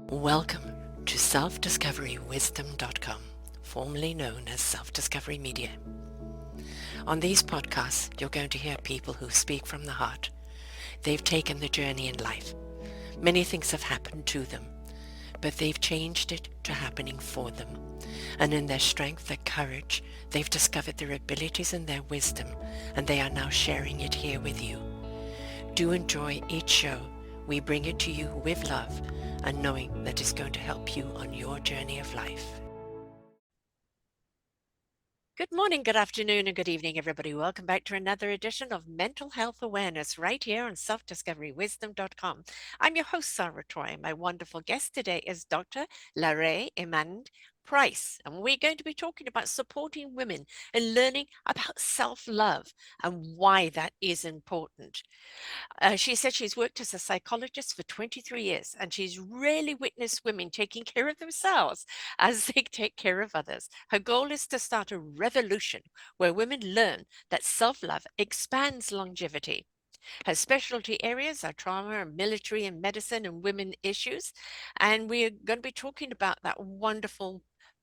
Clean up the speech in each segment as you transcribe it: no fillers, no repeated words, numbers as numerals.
Welcome to self-discoverywisdom.com, formerly known as Self-Discovery Media. On these podcasts, you're going to hear people who speak from the heart. They've taken the journey in life. Many things have happened to them, but they've changed it to happening for them. And in their strength, their courage, they've discovered their abilities and their wisdom, and they are now sharing it here with you. Do enjoy each show. We bring it to you with love and knowing that it's going to help you on your journey of life. Good morning, good afternoon, and good evening, everybody. Welcome back to another edition of Mental Health Awareness right here on selfdiscoverywisdom.com. I'm your host, Sarah Troy. My wonderful guest today is Dr. LaRay Imani Price, and we're going to be talking about supporting women and learning about self-love and why that is important. She said she's worked as a psychologist for 23 years, and she's really witnessed women taking care of themselves as they take care of others. Her goal is to start a revolution where women learn that self-love expands longevity. Her specialty areas are trauma, military, and medicine and women issues. And we're going to be talking about that wonderful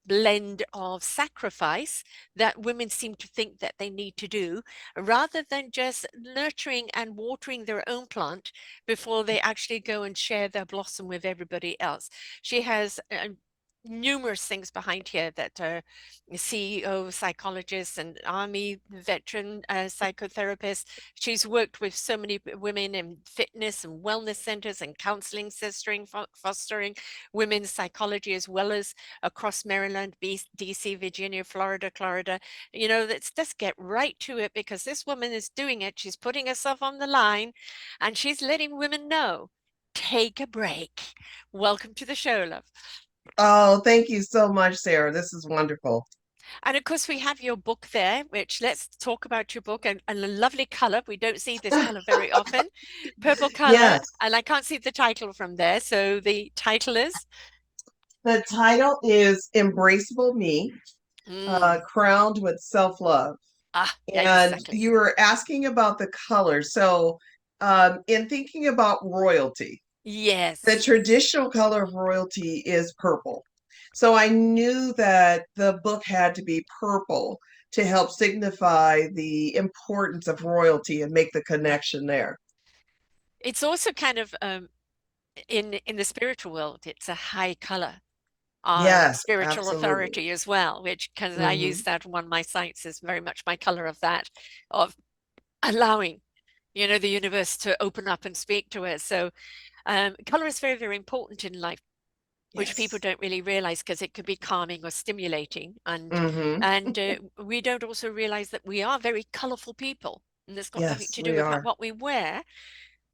blend of sacrifice that women seem to think that they need to do rather than just nurturing and watering their own plant before they actually go and share their blossom with everybody else. She has numerous things behind here that are CEO, psychologist, and army veteran psychotherapist. She's worked with so many women in fitness and wellness centers and counseling, sistering, fostering women's psychology, as well as across Maryland, DC, Virginia, Florida. You know, let's just get right to it because this woman is doing it. She's putting herself on the line and she's letting women know, take a break. Welcome to the show, love. Oh, thank you so much, Sarah. This is wonderful. And of course, we have your book there, which let's talk about your book and a lovely color. We don't see this color very often. Purple color, Yes, and I can't see the title from there. So the title is the title is Embraceable Me, mm, Crowned with Self-Love. And exactly. you were asking about the color. So, in thinking about royalty, the Yes. traditional color of royalty is purple. So I knew that the book had to be purple to help signify the importance of royalty and make the connection there. It's also kind of in the spiritual world, it's a high color of Yes, spiritual absolutely. authority as well, which because I use Hmm. that on my sites is very much my color of that, of allowing, the universe to open up and speak to us. So color is very, very important in life, which people Yes. don't really realize because it could be calming or stimulating. And Hmm. and uh, we don't also realize that we are very colorful people. And it's got nothing Yes, to do we with are. what we wear.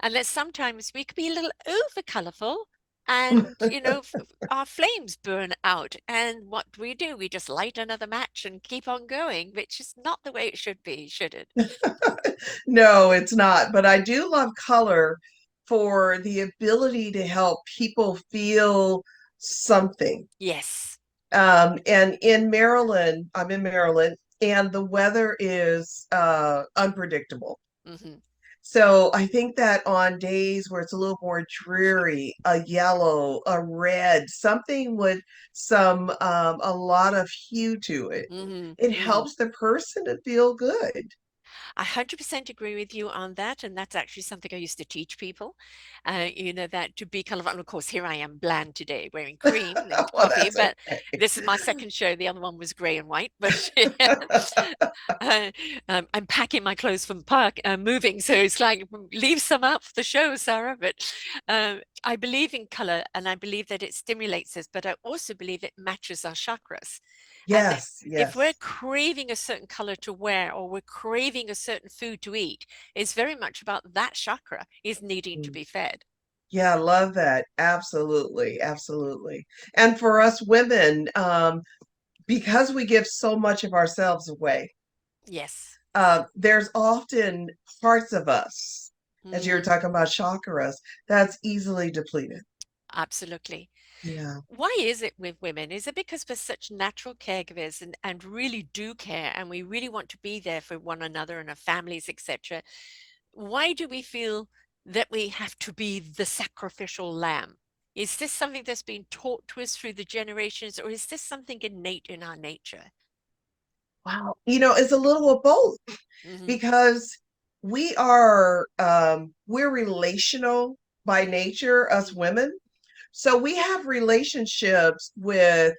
And that sometimes we could be a little over colorful and, our flames burn out. And what do? We just light another match and keep on going, which is not the way it should be, should it? No, it's not. But I do love color for the ability to help people feel something. Yes. And in Maryland, I'm in Maryland, and the weather is unpredictable. Hmm. So I think that on days where it's a little more dreary, a yellow, a red, something with a lot of hue to it, Hmm. it Hmm. helps the person to feel good. I 100% agree with you on that. And that's actually something I used to teach people, that to be colorful. And of course, here I am bland today wearing cream and Well, coffee, that's but okay. this is my second show. The other one was gray and white, but uh, I'm packing my clothes from park, moving. So it's like, leave some out for the show, Sarah. But I believe in color and I believe that it stimulates us, but I also believe it matches our chakras. And Yes, if we're yes. craving a certain color to wear or we're craving a certain food to eat, it's very much about that chakra is needing to Mm. be fed. Yeah, I love that. Absolutely, absolutely. And for us women, because we give so much of ourselves away, Yes. there's often parts of us, as you were Hmm. talking about chakras, that's easily depleted. Absolutely. Yeah. Why is it with women? Is it because we're such natural caregivers and really do care and we really want to be there for one another and our families, etc.? Why do we feel that we have to be the sacrificial lamb? Is this something that's been taught to us through the generations, or is this something innate in our nature? Wow. It's a little of both Hmm. because we're relational by nature, us Hmm. women. So we have relationships with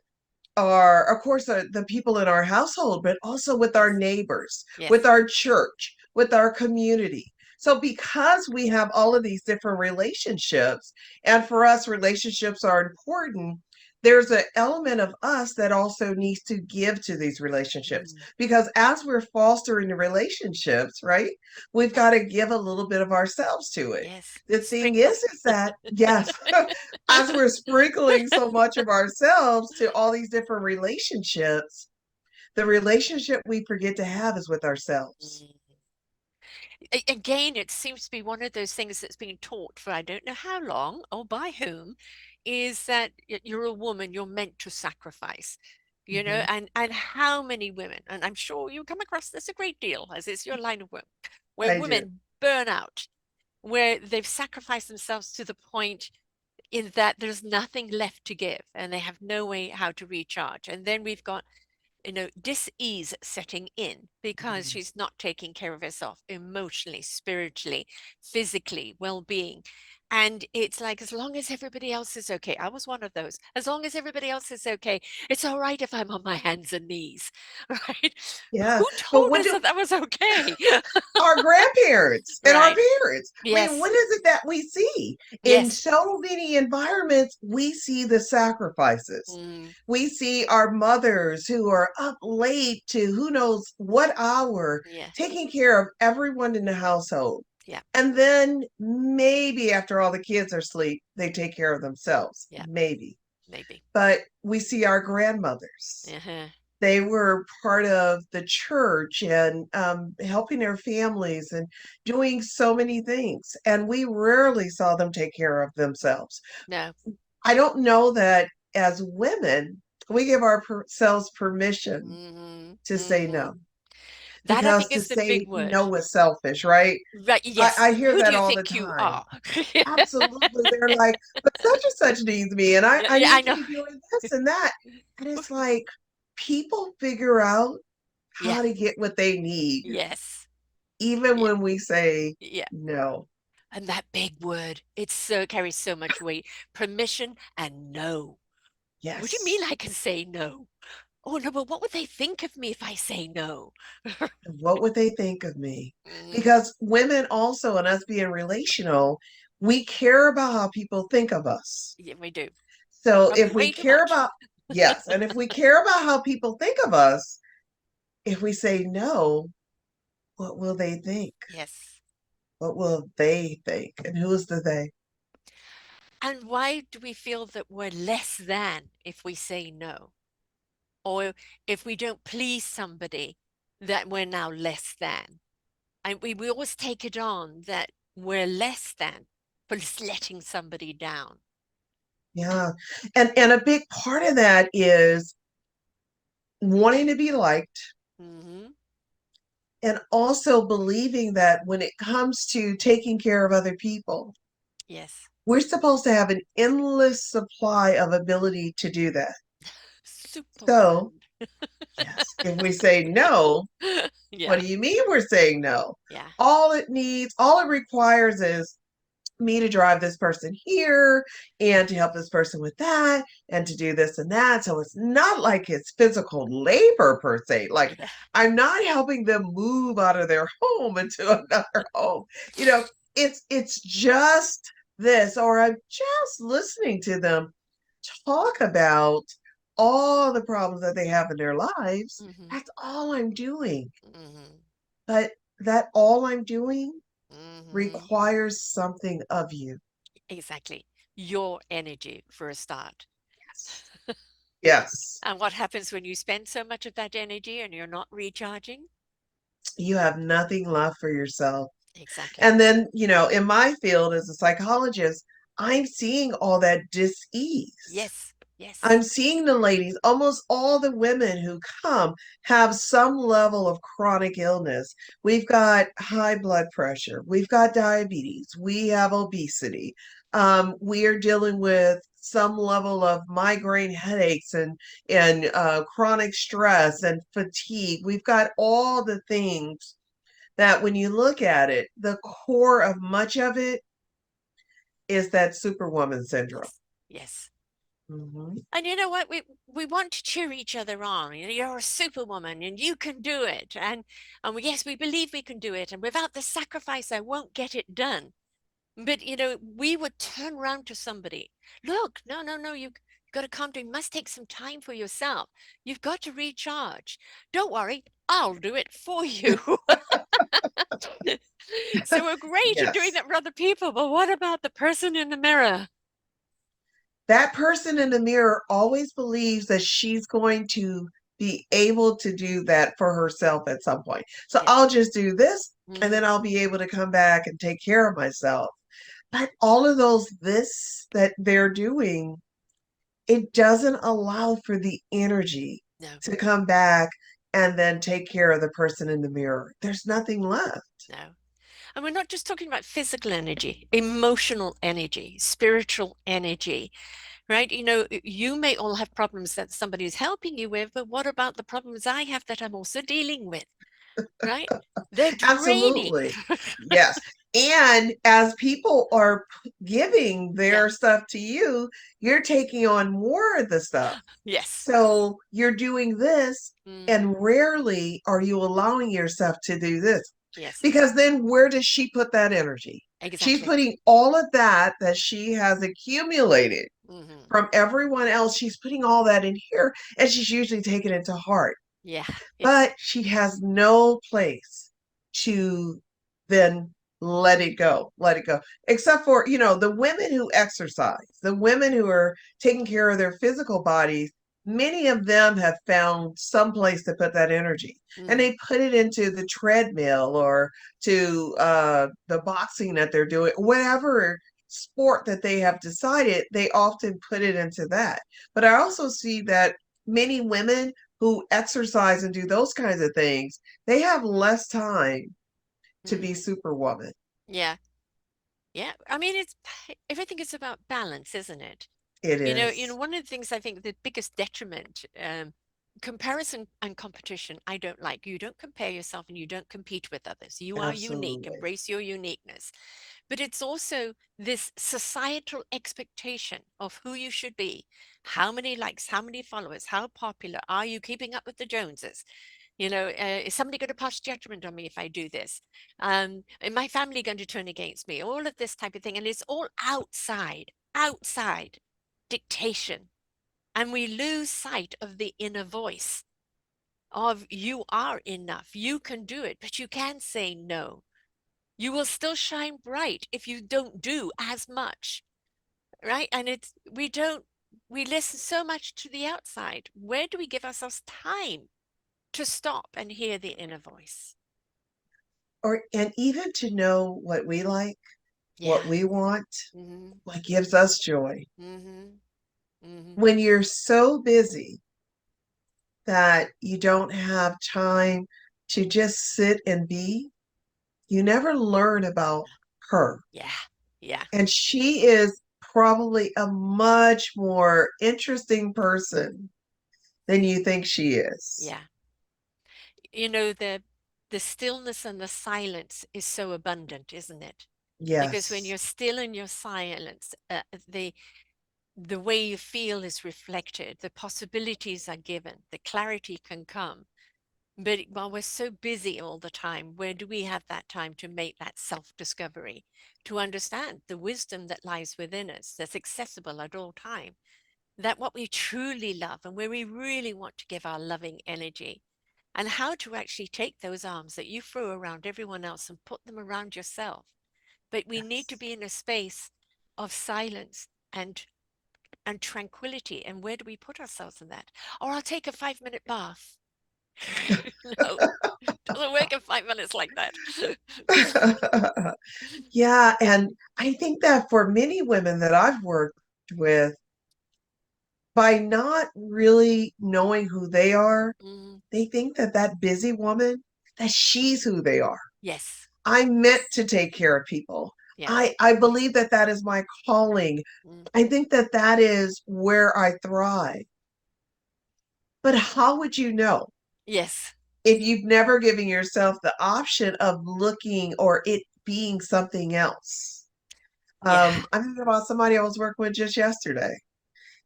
of course, the people in our household, but also with our Yes. neighbors, with Yes. our church, with our community. So, because we have all of these different relationships, and for us, relationships are important, there's an element of us that also needs to give to these relationships. Hmm. Because as we're fostering the relationships, right, we've got to give a little bit of ourselves to it. Yes. The thing Sprinkle. is that, yes, as we're sprinkling so much of ourselves to all these different relationships, the relationship we forget to have is with ourselves. Mm. Again, it seems to be one of those things that's been taught for I don't know how long or by whom, is that you're a woman, you're meant to sacrifice, Mhm. and how many women, and I'm sure you come across this a great deal, as it's your line of work, where I do. women burn out, where they've sacrificed themselves to the point in that there's nothing left to give and they have no way how to recharge. And then we've got dis-ease setting in because Mhm. she's not taking care of herself emotionally, spiritually, physically, well-being. And it's like, as long as everybody else is okay, I was one of those. As long as everybody else is okay, it's all right if I'm on my hands and knees, right? Yeah. Who But told when us do that that was okay? our grandparents and our Right. parents, I mean, Yes. what is it that we see? In Yes. so many environments, we see the sacrifices. Mm, We see our mothers who are up late to who knows what hour, yeah. taking care of everyone in the household. Yeah. And then maybe after all the kids are asleep, they take care of themselves. Yeah. Maybe. Maybe. But we see our grandmothers. Uh-huh. They were part of the church and helping their families and doing so many things. And we rarely saw them take care of themselves. No. I don't know that as women, we give ourselves permission Hmm. to say Hmm. no, That I because think to is the big say word. no is selfish, right? Right. I, Yes. I hear Who do that you all the think you time. are? Absolutely. They're like, but such and such needs me, and I, Yeah, I yeah, I need to know. be doing this and that. And it's like people figure out Yeah. how to get what they need, Yes. even Yeah. when we say Yeah. no. And that big word, it so carries so much weight. Permission and no. What do you mean Yes. I can say no? Oh no, but what would they think of me if I say no? What would they think of me? Hmm. Because women also, and us being relational, we care about how people think of us. Yeah, we do. So Probably if we way too care much. about, yes, and if we care about how people think of us, if we say no, what will they think? Yes. What will they think? And who is the they? And why do we feel that we're less than if we say no? Or if we don't please somebody, that we're now less than? And we always take it on that we're less than for just letting somebody down. Yeah. And a big part of that is wanting to be liked, Hmm. and also believing that when it comes to taking care of other people, Yes. we're supposed to have an endless supply of ability to do that. So, Superwoman. yes, if we say no, what Yeah. do you mean we're saying no? Yeah. All it requires is me to drive this person here and to help this person with that and to do this and that. So it's not like it's physical labor per se. Like Yeah. I'm not helping them move out of their home into another home. You know, it's just this, or I'm just listening to them talk about all the problems that they have in their lives. Hmm. That's all I'm doing. Hmm. But that all I'm doing Hmm. requires something of you. Exactly. Your energy for a start. Yes. Yes. And what happens when you spend so much of that energy and you're not recharging? You have nothing left for yourself. Exactly. And then, in my field as a psychologist, I'm seeing all that dis-ease. Yes. Yes. I'm seeing the ladies, almost all the women who come have some level of chronic illness. We've got high blood pressure, we've got diabetes, we have obesity. We are dealing with some level of migraine headaches and chronic stress and fatigue. We've got all the things that when you look at it, the core of much of it is that superwoman syndrome. Yes. Yes. Mhm. And you know what? We want to cheer each other on. You know, you're a superwoman and you can do it. Yes, we believe we can do it. And without the sacrifice, I won't get it done. But you know, we would turn around to somebody. Look, no, no, no, you've got to calm down. You must take some time for yourself. You've got to recharge. Don't worry, I'll do it for you. So we're great at doing Yes. that for other people, but what about the person in the mirror? That person in the mirror always believes that she's going to be able to do that for herself at some point. So Yeah. I'll just do this and then Hmm. I'll be able to come back and take care of myself. But all of those this that they're doing, it doesn't allow for the energy No, to come back and then take care of the person in the mirror. There's nothing left. no. And we're not just talking about physical energy, emotional energy, spiritual energy, right? You know, you may all have problems that somebody's helping you with, but what about the problems I have that I'm also dealing with, right? They're draining. Absolutely. Yes. And as people are giving Yeah. their stuff to you, you're taking on more of the stuff. Yes. So you're doing this, Hmm. and rarely are you allowing yourself to do this. Yes. Because then where does she put that energy? She's Exactly. putting all of that she has accumulated Hmm. from everyone else. She's putting all that in here, and she's usually taking it to heart, Yeah. Yeah. but she has no place to then let it go, except for, the women who exercise, the women who are taking care of their physical bodies. Many of them have found some place to put that energy, and Hmm. they put it into the treadmill or to the boxing that they're doing, whatever sport that they have decided. They often put it into that. But I also see that many women who exercise and do those kinds of things, they have less time to be Hmm. superwoman. Yeah. Yeah. I mean, it's everything is about balance, isn't it? It You know, is. one of the things I think the biggest detriment, comparison and competition, I don't like. You don't compare yourself and you don't compete with others. You are unique. Absolutely. Embrace your uniqueness. But it's also this societal expectation of who you should be. How many likes, how many followers, how popular are you keeping up with the Joneses? You know, is somebody going to pass judgment on me if I do this? Is my family going to turn against me? All of this type of thing. And it's all outside dictation. And we lose sight of the inner voice of you are enough. You can do it, but you can say no. You will still shine bright if you don't do as much, right? And we listen so much to the outside. Where do we give ourselves time to stop and hear the inner voice? Or and even to know what we like, what Yeah. we want, Mm-hmm. what gives us joy. Mm-hmm. Mm-hmm. When you're so busy that you don't have time to just sit and be, you never learn about her. Yeah. Yeah. And she is probably a much more interesting person than you think she is. Yeah. You know, the stillness and the silence is so abundant, isn't it? Because when Yes, you're still in your silence, the way you feel is reflected, the possibilities are given, the clarity can come. But while we're so busy all the time, where do we have that time to make that self discovery, to understand the wisdom that lies within us, that's accessible at all time, that what we truly love and where we really want to give our loving energy, and how to actually take those arms that you threw around everyone else and put them around yourself. But we need to yes. be in a space of silence and tranquility. And where do we put ourselves in that? Or I'll take a 5 minute bath. No, doesn't work in 5 minutes like that. Yeah, and I think that for many women that I've worked with, by not really knowing who they are, Mm, they think that that busy woman, that she's who they are. yes. I'm meant to take care of people. Yeah. I believe that that is my calling. Mm. I think that that is where I thrive. But how would you know Yes. if you've never given yourself the option of looking or it being something else? Yeah. I'm thinking about somebody I was working with just yesterday,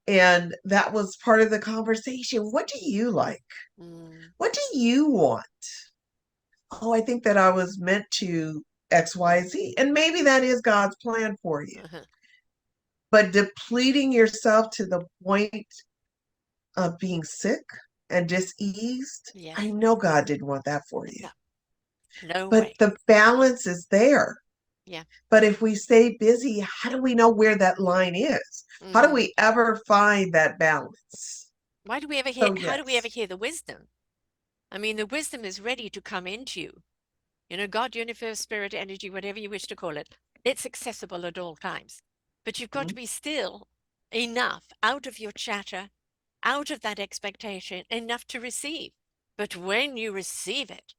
and that was part of the conversation. What do you like? Mm. What do you want? Oh, I think that I was meant to XYZ. And maybe that is God's plan for you. Uh-huh. But depleting yourself to the point of being sick and diseased, I Yes. know God didn't want that for you. No. No But way. the balance is there. Yeah. But if we stay busy, how do we know where that line is? How do Mm. we ever find that balance? Why do we ever hear? So, How do we ever yes. hear the wisdom? I mean, the wisdom is ready to come into you. You know, God, universe, spirit, energy, whatever you wish to call it, it's accessible at all times. But you've got to Mhm. be still enough out of your chatter, out of that expectation, enough to receive. But when you receive it,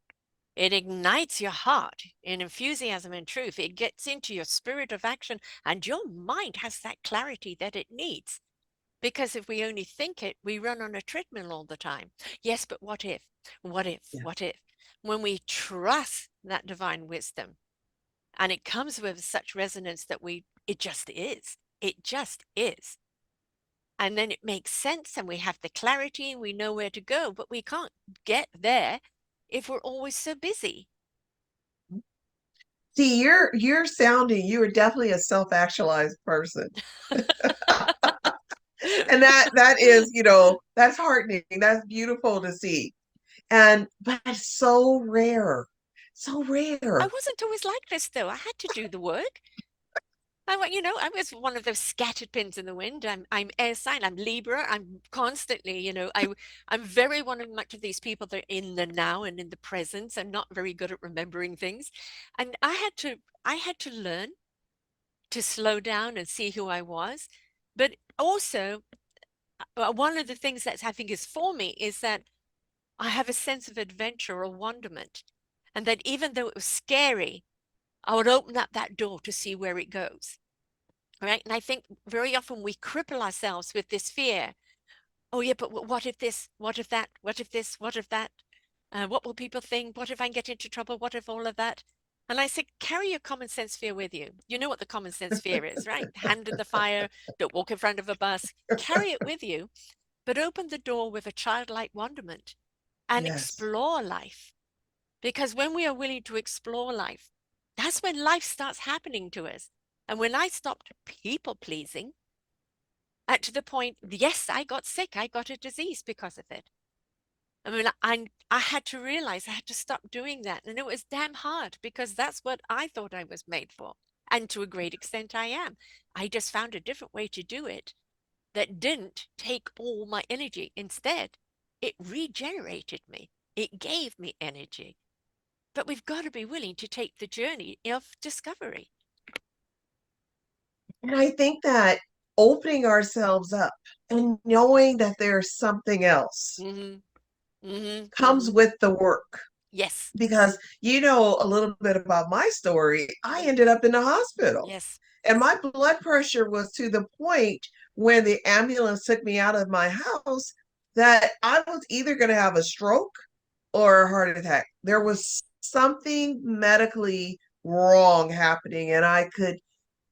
it ignites your heart in enthusiasm and truth. It gets into your spirit of action, and your mind has that clarity that it needs. Because if we only think it, we run on a treadmill all the time. Yes, but what if? What if? Yeah. What if? When we trust that divine wisdom and it comes with such resonance that it just is. It just is. And then it makes sense and we have the clarity and we know where to go, but we can't get there if we're always so busy. See, you are definitely a self-actualized person. And that is, that's heartening. That's beautiful to see. And but it's so rare. So I rare. wasn't always like this though. I had to do the work. I was one of those scattered pins in the wind. I'm air sign. I'm Libra. I'm constantly, I'm very one of much of these people that are in the now and in the present. I'm not very good at remembering things, and I had to learn to slow down and see who I was. But also, one of the things that's I think is for me is that I have a sense of adventure or wonderment, and that even though it was scary, I would open up that door to see where it goes. Right. And I think very often we cripple ourselves with this fear. Oh, yeah, but what if this? What if that? What if this? What if that? What will people think? What if I get into trouble? What if all of that? And I said, carry your common sense fear with you. You know what the common sense fear is, right? Hand in the fire, don't walk in front of a bus, carry it with you, but open the door with a childlike wonderment and Yes. explore life. Because when we are willing to explore life, that's when life starts happening to us. And when I stopped people pleasing, to the point, yes, I got sick, I got a disease because of it. I mean, I had to realize I had to stop doing that. And it was damn hard because that's what I thought I was made for. And to a great extent, I am. I just found a different way to do it that didn't take all my energy. Instead, it regenerated me, it gave me energy. But we've got to be willing to take the journey of discovery. And I think that opening ourselves up and knowing that there's something else Mm-hmm. Mm-hmm. comes Mm-hmm. with the work. Yes. Because you know a little bit about my story, I ended up in the hospital. Yes. And my blood pressure was to the point when the ambulance took me out of my house that I was either going to have a stroke or a heart attack. There Mm-hmm. was something medically wrong happening, and I could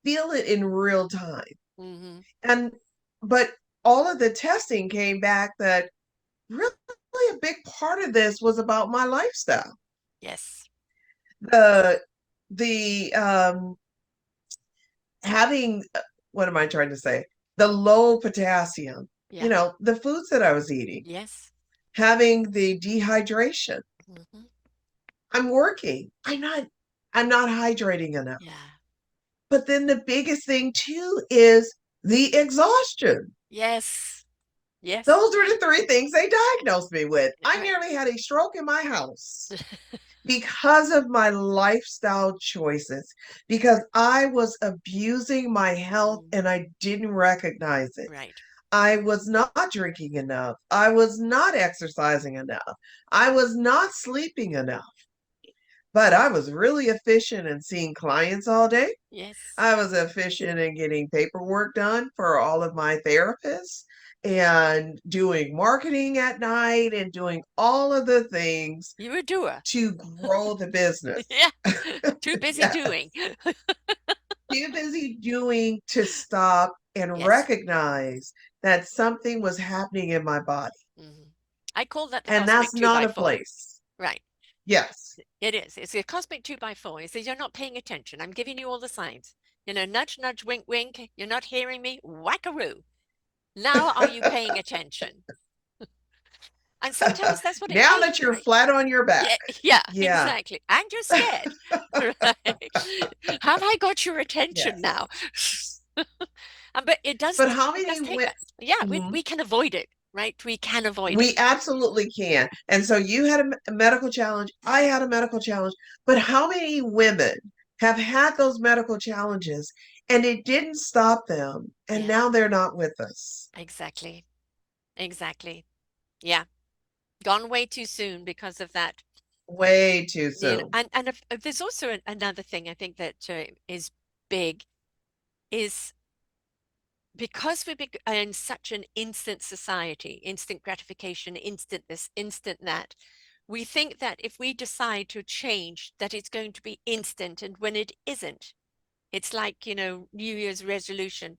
feel it in real time. Mm-hmm. And but all of the testing came back that really a big part of this was about my lifestyle. Yes. The the having what am I trying to say? The low potassium, Yeah. the foods that I was eating, Yes. having the dehydration. Mm-hmm. I'm working. I'm not hydrating enough. Yeah. But then the biggest thing too is the exhaustion. Yes. Yes. Those were the three things they diagnosed me with. I Right. nearly had a stroke in my house because of my lifestyle choices, because I was abusing my health Mm, and I didn't recognize it. right. I was not drinking enough. I was not exercising enough. I was not sleeping enough. but I was really efficient in seeing clients all day. Yes. I was efficient in getting paperwork done for all of my therapists and doing marketing at night and doing all of the things You're a doer. to grow the business. Yeah. Too busy Yeah, doing. too busy doing to stop and Yes. recognize that something was happening in my body. Hmm. I call that the And cosmic that's two not by a four. place. Right. Yes. It is. It's a cosmic two by four. It says you're not paying attention. I'm giving you all the signs. Nudge, nudge, wink, wink. You're not hearing me. Wackaroo. Now are you paying attention? And sometimes that's what it Now that takes, you're right? flat on your back. Yeah, yeah, Yeah. exactly. And you're scared, right? Have I got your attention Yes. now? But But how it does many take went? that. Yeah, we can avoid it, right? We can avoid it. We absolutely can. And so you had a medical challenge. I had a medical challenge. But how many women have had those medical challenges and it didn't stop them? And Yeah, now they're not with us. exactly. Exactly. Yeah. Gone way too soon because of that. Way too soon. And if there's also another thing I think that is big is because are in such an instant society, instant gratification, instant this, instant that, we think that if we decide to change, that it's going to be instant. And when it isn't, it's like, New Year's resolution.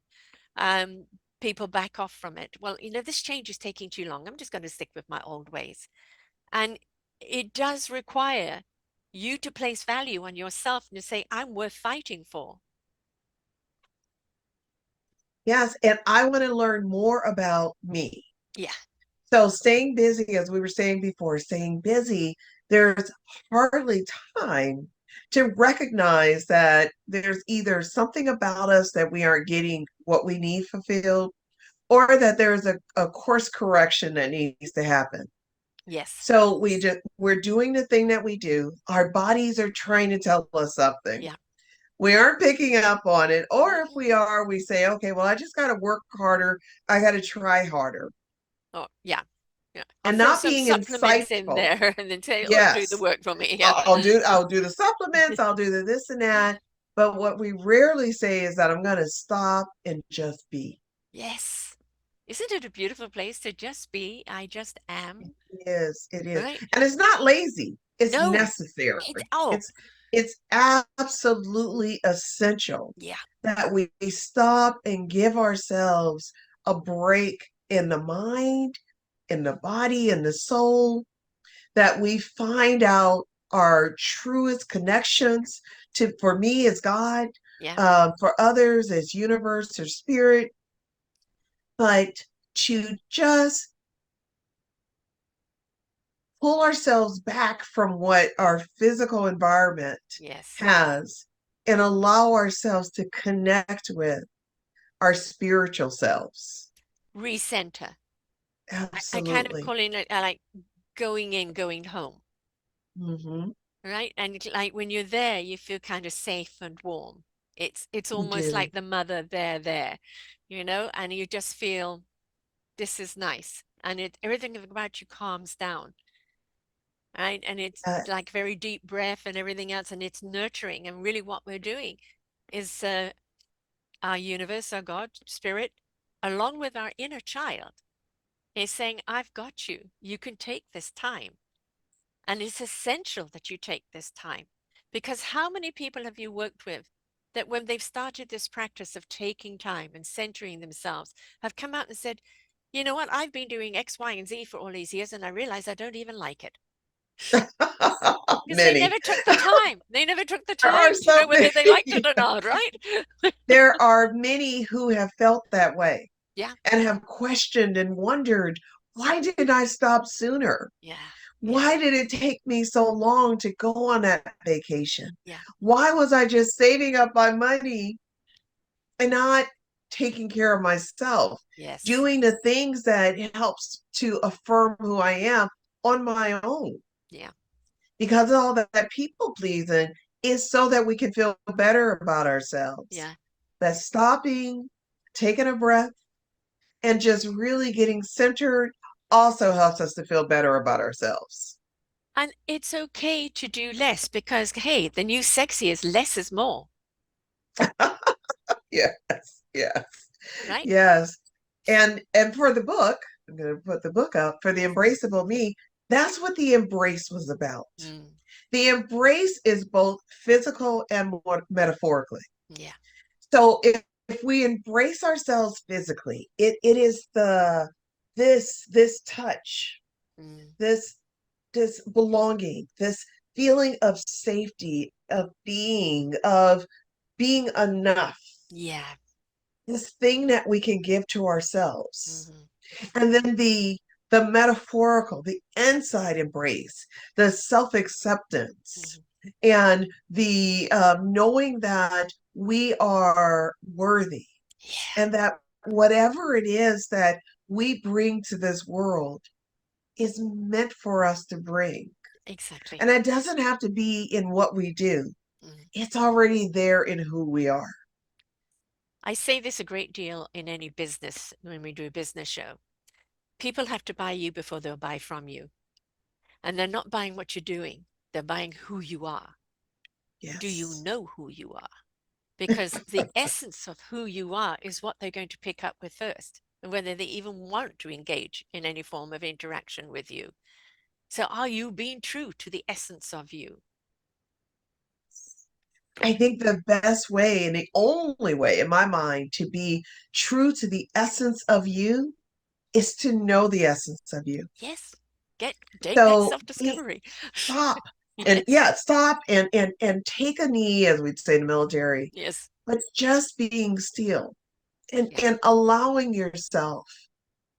Um, People back off from it. Well, this change is taking too long. I'm just going to stick with my old ways. And it does require you to place value on yourself and to say, I'm worth fighting for. Yes. And I want to learn more about me. Yeah. So staying busy, as we were saying before, staying busy, there's hardly time to recognize that there's either something about us that we aren't getting what we need fulfilled, or that there's a course correction that needs to happen. Yes. So we're doing the thing that we do. Our bodies are trying to tell us something. Yeah. We aren't picking up on it. Or if Mhm. we are, we say, okay, well, I just got to work harder. I got to try harder. Oh, yeah. Yeah. I'll And throw not some being supplements in insightful. there and then say, oh, do the Yes, work for me. Yeah. I'll do the supplements, I'll do the this and that. But what we rarely say is that I'm going to stop and just be. Yes. Isn't it a beautiful place to just be? I just am, It is. right? And it's not lazy. It's No. necessary. Oh, It's absolutely essential yeah. that we stop and give ourselves a break in the mind, in the body, in the soul, that we find out our truest connections to, for me is God, Yeah. for others as universe or spirit, but to just pull ourselves back from what our physical environment Yes. has and allow ourselves to connect with our spiritual selves. Recenter. I kind of Absolutely. call it like going in, going home, Hmm. right? And like when you're there, you feel kind of safe and warm. It's You almost do. like the mother there, and you just feel this is nice. And everything about you calms down, right? And it's Uh, like very deep breath and everything else, and it's nurturing. And really, what we're doing is our universe, our God, spirit, along with our inner child, is saying, I've got you. You can take this time. And it's essential that you take this time because how many people have you worked with that when they've started this practice of taking time and centering themselves have come out and said, you know what, I've been doing X, Y, and Z for all these years and I realize I don't even like it. Because they many. never took the time. They never took the There are time to so know whether they liked it many. or not, right? There are many who have felt that way Yeah, and have questioned and wondered, why didn't I stop sooner? yeah, yeah, Why did it take me so long to go on that vacation? yeah, Why was I just saving up my money and not taking care of myself, yes, doing the things that helps to affirm who I am on my own? yeah, Because all that people pleasing is so that we can feel better about ourselves. yeah. That stopping, taking a breath, and just really getting centered also helps us to feel better about ourselves. And it's okay to do less because, hey, the new sexy is less is more, Yes, yes, right? yes. And for the book, I'm going to put the book out for the embraceable me. That's what the embrace was about. Mm, The embrace is both physical and metaphorically. yeah. So if we embrace ourselves physically, it is the this touch, Mm, this this belonging, this feeling of safety, of being enough, yeah. this thing that we can give to ourselves. Hmm. And then the metaphorical, the inside embrace, the self-acceptance, Hmm. and the knowing that we are worthy Yeah, and that whatever it is that we bring to this world is meant for us to bring. exactly. And it doesn't have to be in what we do. Mm. It's already there in who we are. I say this a great deal in any business when we do a business show. People have to buy you before they'll buy from you. And they're not buying what you're doing, they're buying who you are. Do you Yes. know who you are? Because the essence of who you are is what they're going to pick up with first, and whether they even want to engage in any form of interaction with you. So, are you being true to the essence of you? I think the best way and the only way in my mind to be true to the essence of you is to know the essence of you. Yes. Get take that So self-discovery. stop and Yes. yeah, stop and take a knee, as we'd say in the military, Yes. but just being still Yeah. and allowing yourself.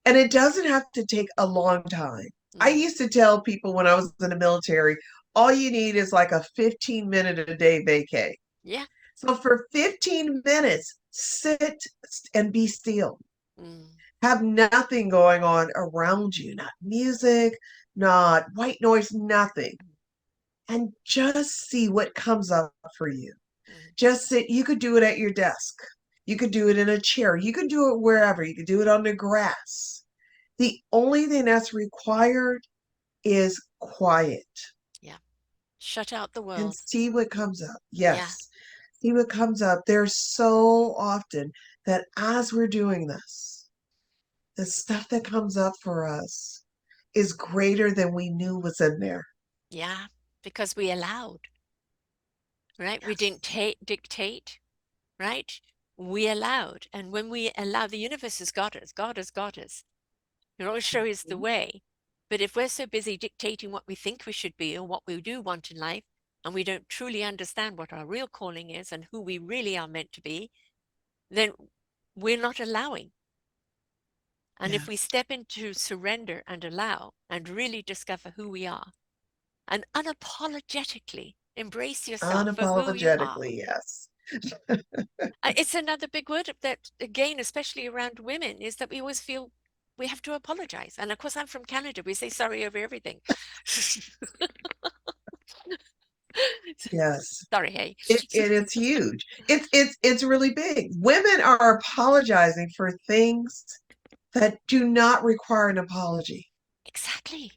And it doesn't have to take a long time. I Mm. used to tell people when I was in the military, all you need is like a 15-minute a day vacay. Yeah. So for 15 minutes, sit and be still. Mm. Have nothing going on around you, not music, not white noise, nothing. And just see what comes up for you. Mm. Just sit. You could do it at your desk. You could do it in a chair. You could do it wherever. You could do it on the grass. The only thing that's required is quiet Yeah. Shut out the and world. see what comes up. Yeah. Yes, see what comes up. There's so often that as we're doing this, the stuff that comes up for us is greater than we knew was in there. Yeah. Because we allowed, right? We didn't Yes. dictate, right? We allowed. And when we allow, the universe has got us. God has got us. It always shows us the Mhm. way. But if we're so busy dictating what we think we should be or what we do want in life, and we don't truly understand what our real calling is and who we really are meant to be, then we're not allowing. And if we Yes. step into surrender and allow and really discover who we are and unapologetically embrace yourself for who you are. Unapologetically, yes. It's another big word that, again, especially around women, is that we always feel we have to apologize. And of course, I'm from Canada. We say sorry over everything. Yes. Sorry, hey. It is huge. It's really big. Women are apologizing for things that do not require an apology. Exactly.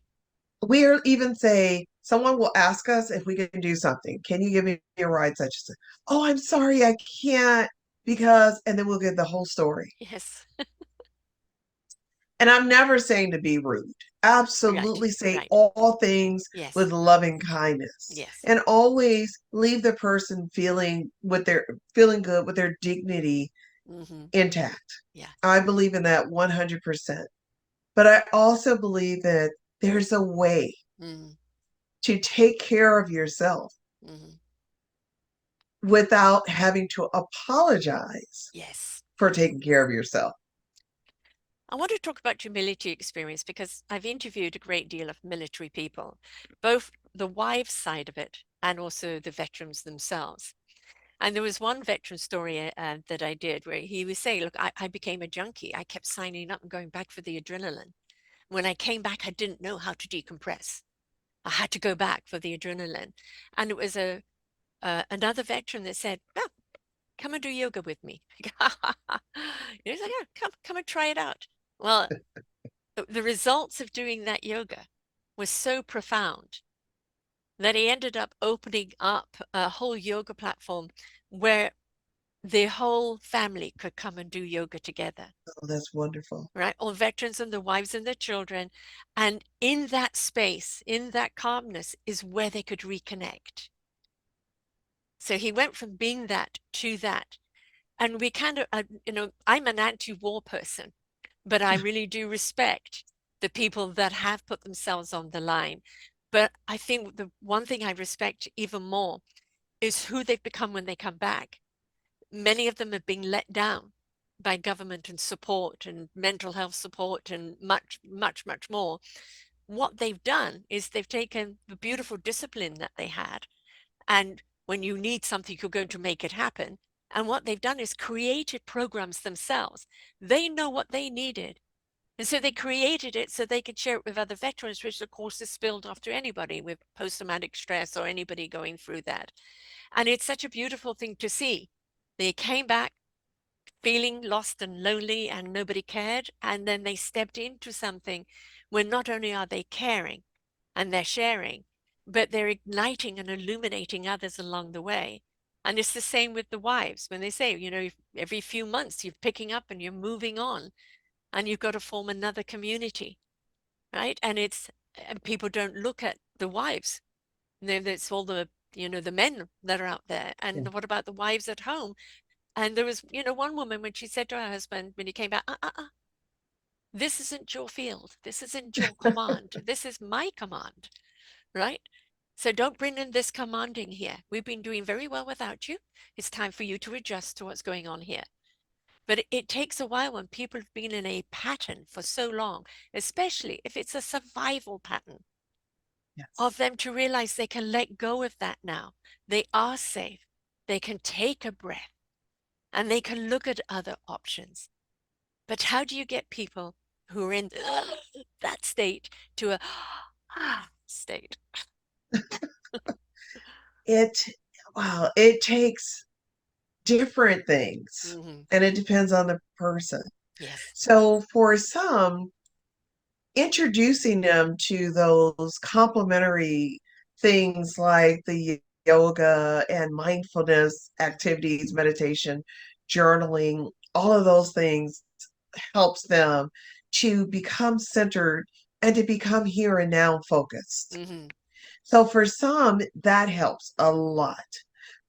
We'll even say, someone will ask us if we can do something. Can you give me a ride such and such? Oh, I'm sorry, I can't because, and then we'll give the whole story. Yes. And I'm never saying to be rude. Right. Absolutely say Right. all things Yes. with loving kindness Yes. and always leave the person feeling good with their dignity Hmm. intact. Yeah. I believe in that 100%. But I also believe that there's a way Hmm. to take care of yourself Hmm. without having to apologize Yes. for taking care of yourself. I want to talk about your military experience because I've interviewed a great deal of military people, both the wives side of it and also the veterans themselves. And there was one veteran story that I did where he was saying, look, I became a junkie. I kept signing up and going back for the adrenaline. When I came back, I didn't know how to decompress. I had to go back for the adrenaline. And it was another veteran that said, oh, come and do yoga with me. He was like, yeah, come and try it out. Well, the results of doing that yoga was so profound. that he ended up opening up a whole yoga platform where the whole family could come and do yoga together, Oh, that's wonderful. right? All veterans and the wives and their children. And in that space, in that calmness, is where they could reconnect. So he went from being that to that. And we kind of, I'm an anti war person, but I really do respect the people that have put themselves on the line. But I think the one thing I respect even more is who they've become when they come back. Many of them have been let down by government and support and mental health support and much, much, much more. What they've done is they've taken the beautiful discipline that they had. And when you need something, you're going to make it happen. And what they've done is created programs themselves. They know what they needed. And so they created it so they could share it with other veterans, which of course is spilled off to anybody with post-traumatic stress or anybody going through that. And it's such a beautiful thing to see. They came back feeling lost and lonely and nobody cared. And then they stepped into something where not only are they caring and they're sharing, but they're igniting and illuminating others along the way. And it's the same with the wives when they say, every few months you're picking up and you're moving on and you've got to form another community, right? And people don't look at the wives. It's all the men that are out there. Yeah. And what about the wives at home? And there was, one woman when she said to her husband when he came back, this isn't your field. This isn't your command. This is my command, right? So don't bring in this commanding here. We've been doing very well without you. It's time for you to adjust to what's going on here. But it takes a while when people have been in a pattern for so long, especially if it's a survival pattern, of Yes. them to realize they can let go of that now. They are safe. They can take a breath and they can look at other options. But how do you get people who are in that state to a state? It, wow, it takes different things Hmm. and it depends on the person. Yes. So for some, introducing them to those complementary things like the yoga and mindfulness activities, meditation, journaling, all of those things helps them to become centered and to become here and now focused. Hmm. So for some, that helps a lot.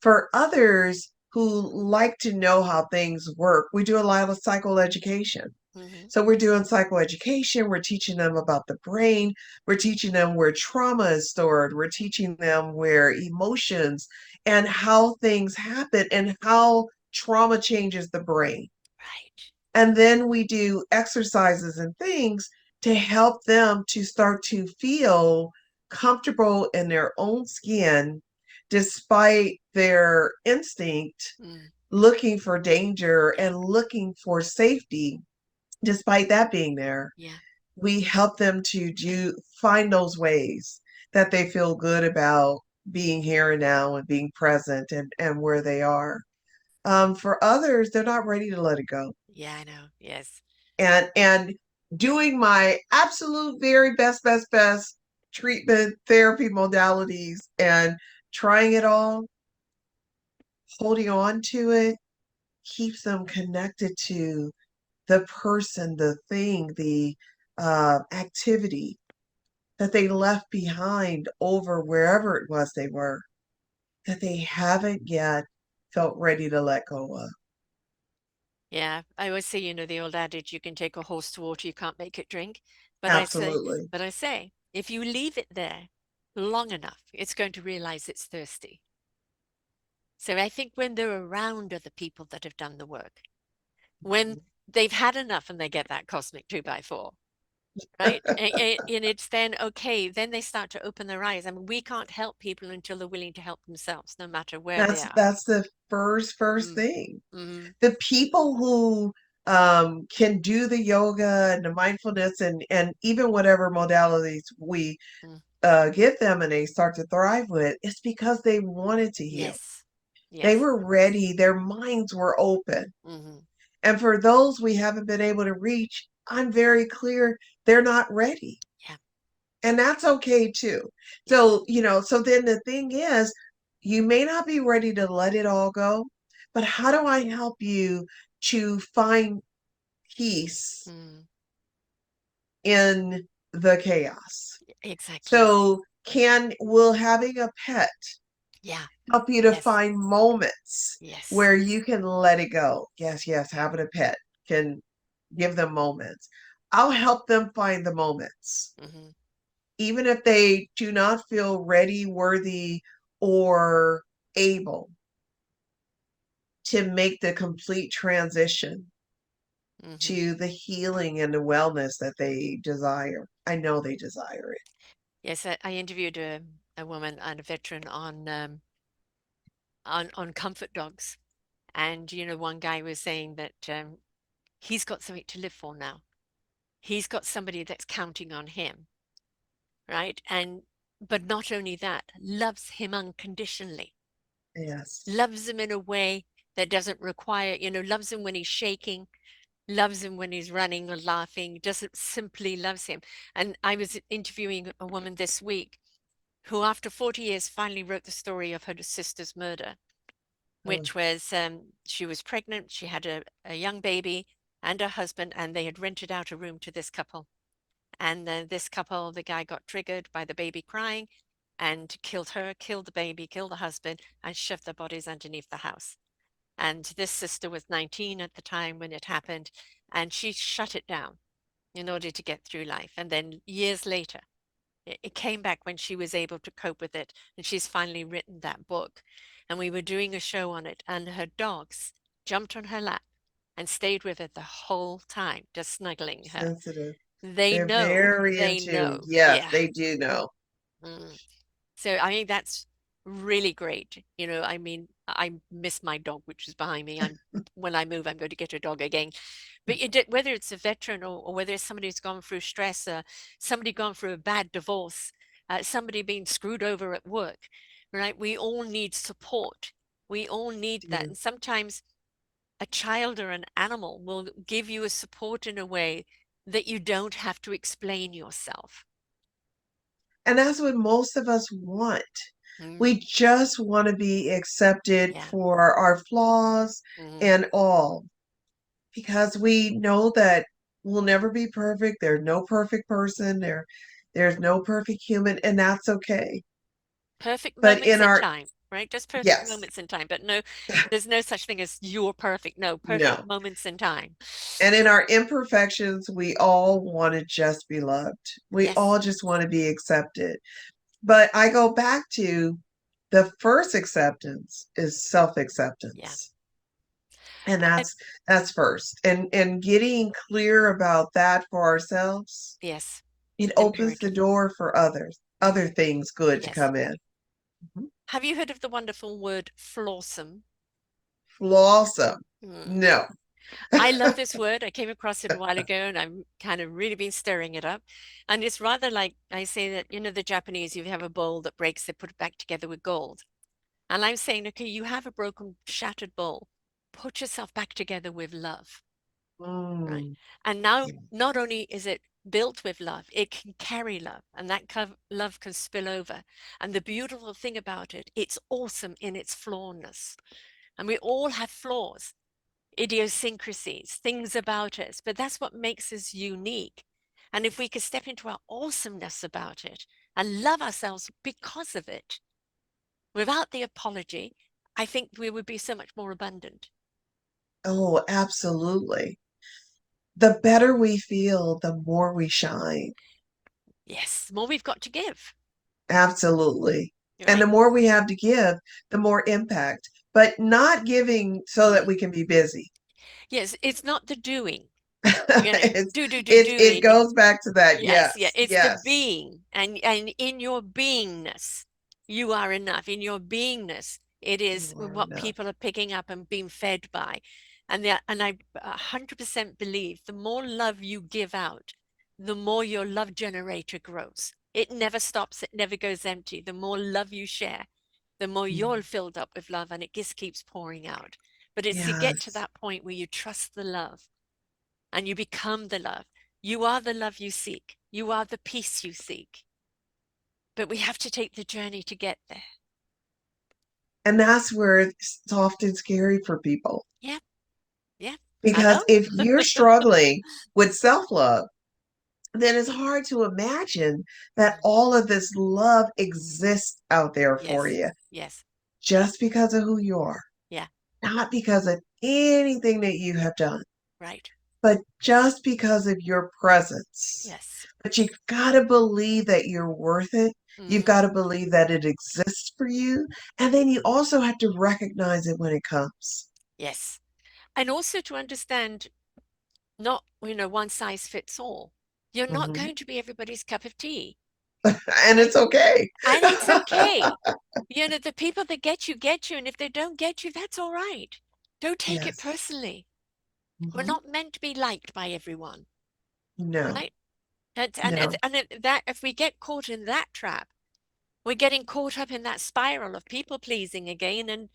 For others who like to know how things work, we do a lot of psychoeducation. Hmm. So we're doing psychoeducation, we're teaching them about the brain, we're teaching them where trauma is stored, we're teaching them where emotions and how things happen and how trauma changes the brain. Right. And then we do exercises and things to help them to start to feel comfortable in their own skin despite their instinct Mm. looking for danger Yeah. and looking for safety. Despite that being there, Yeah. we help them to find those ways that they feel good about being here and now and being present and where they are. For others, they're not ready to let it go. Yeah, I know. Yes. And doing my absolute very best treatment therapy modalities and trying it all, holding on to it keeps them connected to the person, the thing, the activity that they left behind over wherever it was they were, that they haven't yet felt ready to let go of. Yeah. I always say, the old adage, you can take a horse to water, you can't make it drink. But I say, Absolutely. but I say, if you leave it there long enough, it's going to realize it's thirsty. So I think when they're around other people that have done the work, when they've had enough and they get that cosmic two by four, right? And it's then okay, then they start to open their eyes. I mean, we can't help people until they're willing to help themselves, no matter where they are. That's the first Mm, thing. mm, The people who can do the yoga and the mindfulness and even whatever modalities we mm. give them and they start to thrive with, it's because they wanted to heal. Yes. They Yes. were ready, their minds were open. Hmm. And for those we haven't been able to reach, I'm very clear they're not ready. Yeah. And that's okay too. Yeah. So, so then the thing is, you may not be ready to let it all go, but how do I help you to find peace Mm, in the chaos? exactly. So, will having a pet Yeah. help you to Yes. find moments Yes. where you can let it go? Yes, yes, having a pet can give them moments. I'll help them find the moments Hmm. even if they do not feel ready, worthy, or able to make the complete transition Hmm. to the healing and the wellness that they desire. I know they desire it. Yes, I interviewed a woman and a veteran on comfort dogs, and one guy was saying that he's got something to live for now. He's got somebody that's counting on him, right? And but not only that, loves him unconditionally, Yes. loves him in a way that doesn't require, loves him when he's shaking, loves him when he's running or laughing, doesn't simply loves him. And I was interviewing a woman this week who, after 40 years, finally wrote the story of her sister's murder, Oh, which was she was pregnant, she had a young baby and a husband, and they had rented out a room to this couple. And then this couple, the guy got triggered by the baby crying and killed her, killed the baby, killed the husband, and shoved their bodies underneath the house. And this sister was 19 at the time when it happened, and she shut it down in order to get through life. And then years later, it came back when she was able to cope with it, and she's finally written that book. And we were doing a show on it, and her dogs jumped on her lap and stayed with her the whole time, just snuggling her. sensitive. They They're know, very in they tune. know. Yes, Yeah. they do know. Mm. So I think that's really great. I mean, I miss my dog, which is behind me. When I move, I'm going to get a dog again. But whether it's a veteran or whether it's somebody who's gone through stress, somebody gone through a bad divorce, somebody being screwed over at work, right? We all need support. We all need that. Do. And sometimes a child or an animal will give you a support in a way that you don't have to explain yourself. And that's what most of us want. We Mm, just want to be accepted yeah. for our flaws Hmm. and all, because we know that we'll never be perfect. There's no perfect person. There's no perfect human, and that's okay. Perfect But moments in in our time, right? Just perfect yes, moments in time. But no, there's no such thing as you're perfect. No, perfect no. moments in time. And in our imperfections, we all want to just be loved. We Yes. all just want to be accepted. But I go back to the first acceptance is Yeah. self-acceptance. And And that's first. And getting clear about that for ourselves, yes, it opens the imperative. door for other Hmm. things good to Yes. come in. Mhm. Have you heard of the wonderful word flawsome? Flawsome. Hmm. No. I love this word. I came across it a while ago and I've kind of really been stirring it up. And it's rather like I say that, the Japanese, you have a bowl that breaks, they put it back together with gold. And I'm saying, okay, you have a broken, shattered bowl. Put yourself back together with love, right? Mm, And now, yeah. not only is it built with love, it can carry love, and that love can spill over. And the beautiful thing about it, it's awesome in its flawness. And we all have flaws, idiosyncrasies, things about us, but that's what makes us unique. And if we could step into our awesomeness about it and love ourselves because of it, without the apology, I think we would be so much more abundant. Oh, absolutely. The better we feel, the more we shine. Yes, the more we've got to give, Absolutely. And the right? more we have to give, the more impact, but not giving so that Mm. we can be busy. Yes, it's not the doing, it's it doing. goes back to that. Yes, yeah, Yes. it's the Yes. being, and in your beingness, you are enough. In your beingness, it is You are what enough. people are picking up and being fed by, and I 100% believe the more love you give out, the more your love generator grows. It never stops. It never goes empty. The more love you share, the more you're Mm. filled up with love, and it just keeps pouring out. But it's to get to Yes. that point where you trust the love and you become the love. You are the love you seek. You are the peace you seek. but we have to take the journey to get there. And that's where it's often scary for people. Yeah, yeah, I Because know. if you're struggling with self love, then it's hard to imagine that Mhm. all of this love exists out there for Yes, you yes, just because of who you are, yeah, not because of anything that you have done, right. but just because of your presence. Yes. But you've got to believe that you're worth it. You've Hmm. got to believe that it exists for you. And then you also have to recognize it when it comes. Yes. And also to understand not, one size fits all. You're not Mhm. going to be everybody's cup of tea, And right? it's okay. And it's okay. The people that get you, and if they don't get you, that's all right. Don't take it Yes. personally. We're Mhm. not meant to be liked by everyone, No, right? no. That if we get caught in that trap, we're getting caught up in that spiral of people pleasing again, and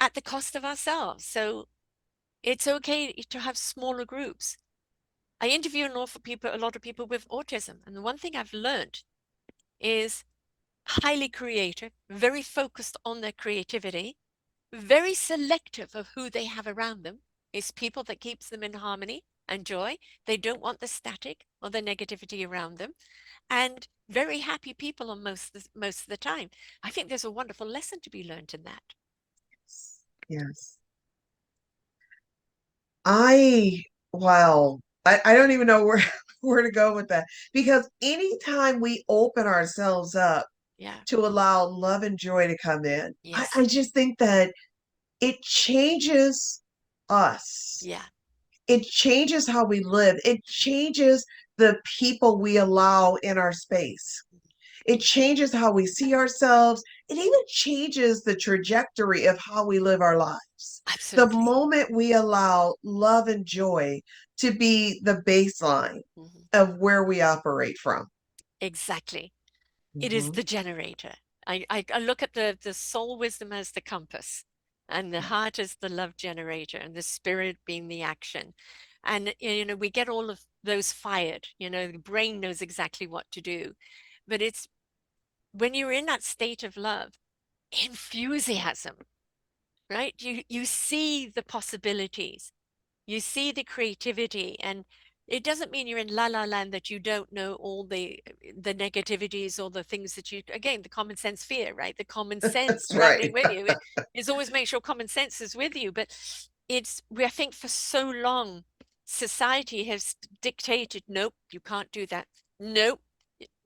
at the cost of ourselves. So it's okay to have smaller groups. I interview a lot of people with autism, and the one thing I've learned is highly creative, very focused on their creativity, very selective of who they have around them. It's people that keeps them in harmony and joy. They don't want the static or the negativity around them, and very happy people on most of the time. I think there's a wonderful lesson to be learned in that. Yes. I, wow, I don't even know where, where to go with that because anytime we open ourselves up Yeah. to allow love and joy to come in, Yes. I just think that it changes us. Yeah. It changes how we live. It Mhm. changes the people we allow in our space. It changes how we see ourselves. It even changes the trajectory of how we live our lives. The Absolutely. moment we allow love and joy to be the baseline Mhm. of where we operate from. Exactly. It is Mhm. the generator. I look at the soul wisdom as the compass, and the Yes. heart is the love generator, and the spirit being the action. And we get all of those fired. The brain knows exactly what to do, but it's when you're in that state of love, enthusiasm, right? You see the possibilities, you see the creativity, and it doesn't mean you're in la la land, that you don't know all the negativities or the things that you, again, the common sense fear, right? The common sense Right. traveling with you is always make sure common sense is with you. But I think for so long society has dictated, nope, you can't do that, nope,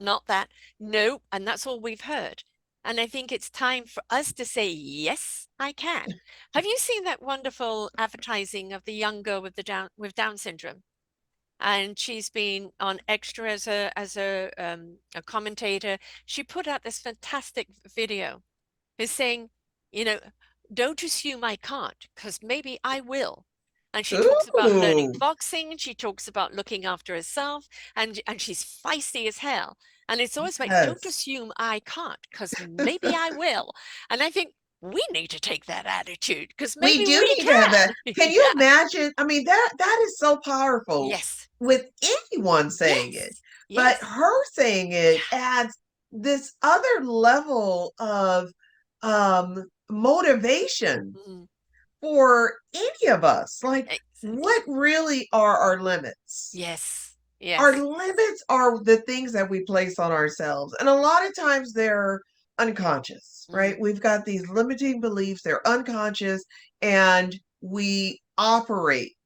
not that, nope, and that's all we've heard. And I think it's time for us to say, yes, I can. Have you seen that wonderful advertising of the young girl with the Down syndrome? And she's been on Extra as a commentator. She put out this fantastic video, is saying, you know, don't assume I can't, because maybe I will. And she talks about learning Ooh, boxing, and she talks about looking after herself, and she's feisty as hell. And it's always like, don't yes. assume I can't, because maybe I will. And I think we need to take that attitude, because We maybe do we need to have can. that. Can you Yeah. imagine? I mean, that is so powerful Yes. with anyone saying it, Yes. but Yes. her saying Yeah. it adds this other level of motivation Mhm. for any of us. Like, Exactly. what really are our limits? Yes. Our Yes. limits are the things that we place on ourselves. And a lot of times they're unconscious, right? Hmm. We've got these limiting beliefs, they're unconscious, and we operate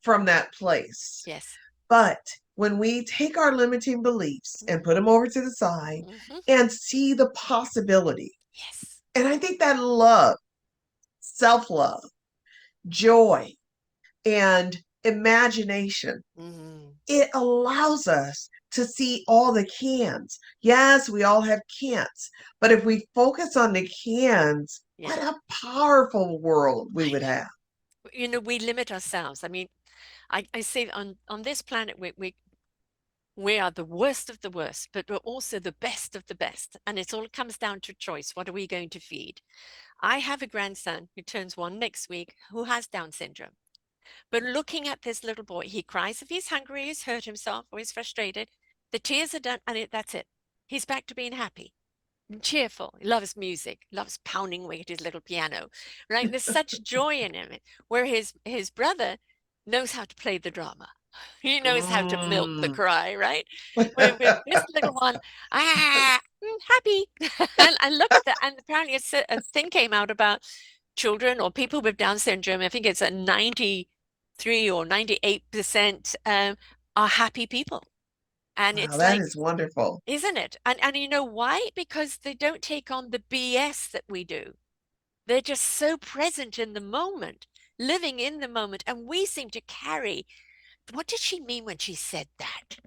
from that place. Yes. But when we take our limiting beliefs and put Hmm. them over to the side Hmm. and see the possibility, Yes. and I think that love, self love, joy, and imagination, Hmm. it allows us to see all the cans. Yes, we all have can'ts, but if we focus on the cans, Yeah. what a powerful world we I would know. have. We limit ourselves. I mean, I say on this planet we are the worst of the worst, but we're also the best of the best. And it all comes down to choice. What are we going to feed? I have a grandson who turns 1 next week who has Down syndrome. But looking at this little boy, he cries if he's hungry, he's hurt himself, or he's frustrated. The tears are done, and that's it. He's back to being happy, cheerful. He loves music, loves pounding away at his little piano, right? There's such joy in him. Where his brother knows how to play the drama. He knows how to milk the Mm. cry, right? With this little one, happy. And look at that. And apparently a thing came out about children or people with Down syndrome. I think it's a 93 or 98% are happy people. And Wow, it's that like, is wonderful. isn't it? And you know why? Because they don't take on the BS that we do. They're just so present in the moment, living in the moment. And we seem to carry, what did she mean when she said that?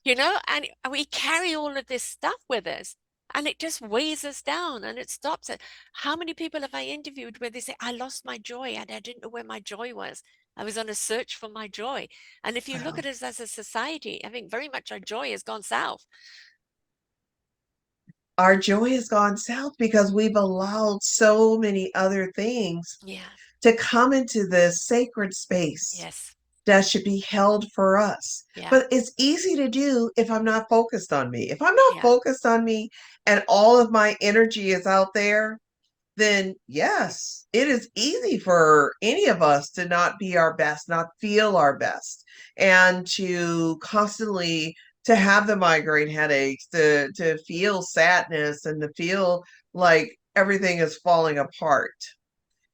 And we carry all of this stuff with us, and it just weighs us down and it stops it. How many people have I interviewed where they say, I lost my joy and I didn't know where my joy was? I was on a search for my joy. And if you look Wow. at us as a society, I think very much our joy has gone south. Our joy has gone south because we've allowed so many other things Yeah. to come into this sacred space Yes. that should be held for us. Yeah. But it's easy to do if I'm not focused on me. If I'm not Yeah. focused on me and all of my energy is out there, then yes, it is easy for any of us to not be our best, not feel our best, and to constantly to have the migraine headaches, to feel sadness and to feel like everything is falling apart.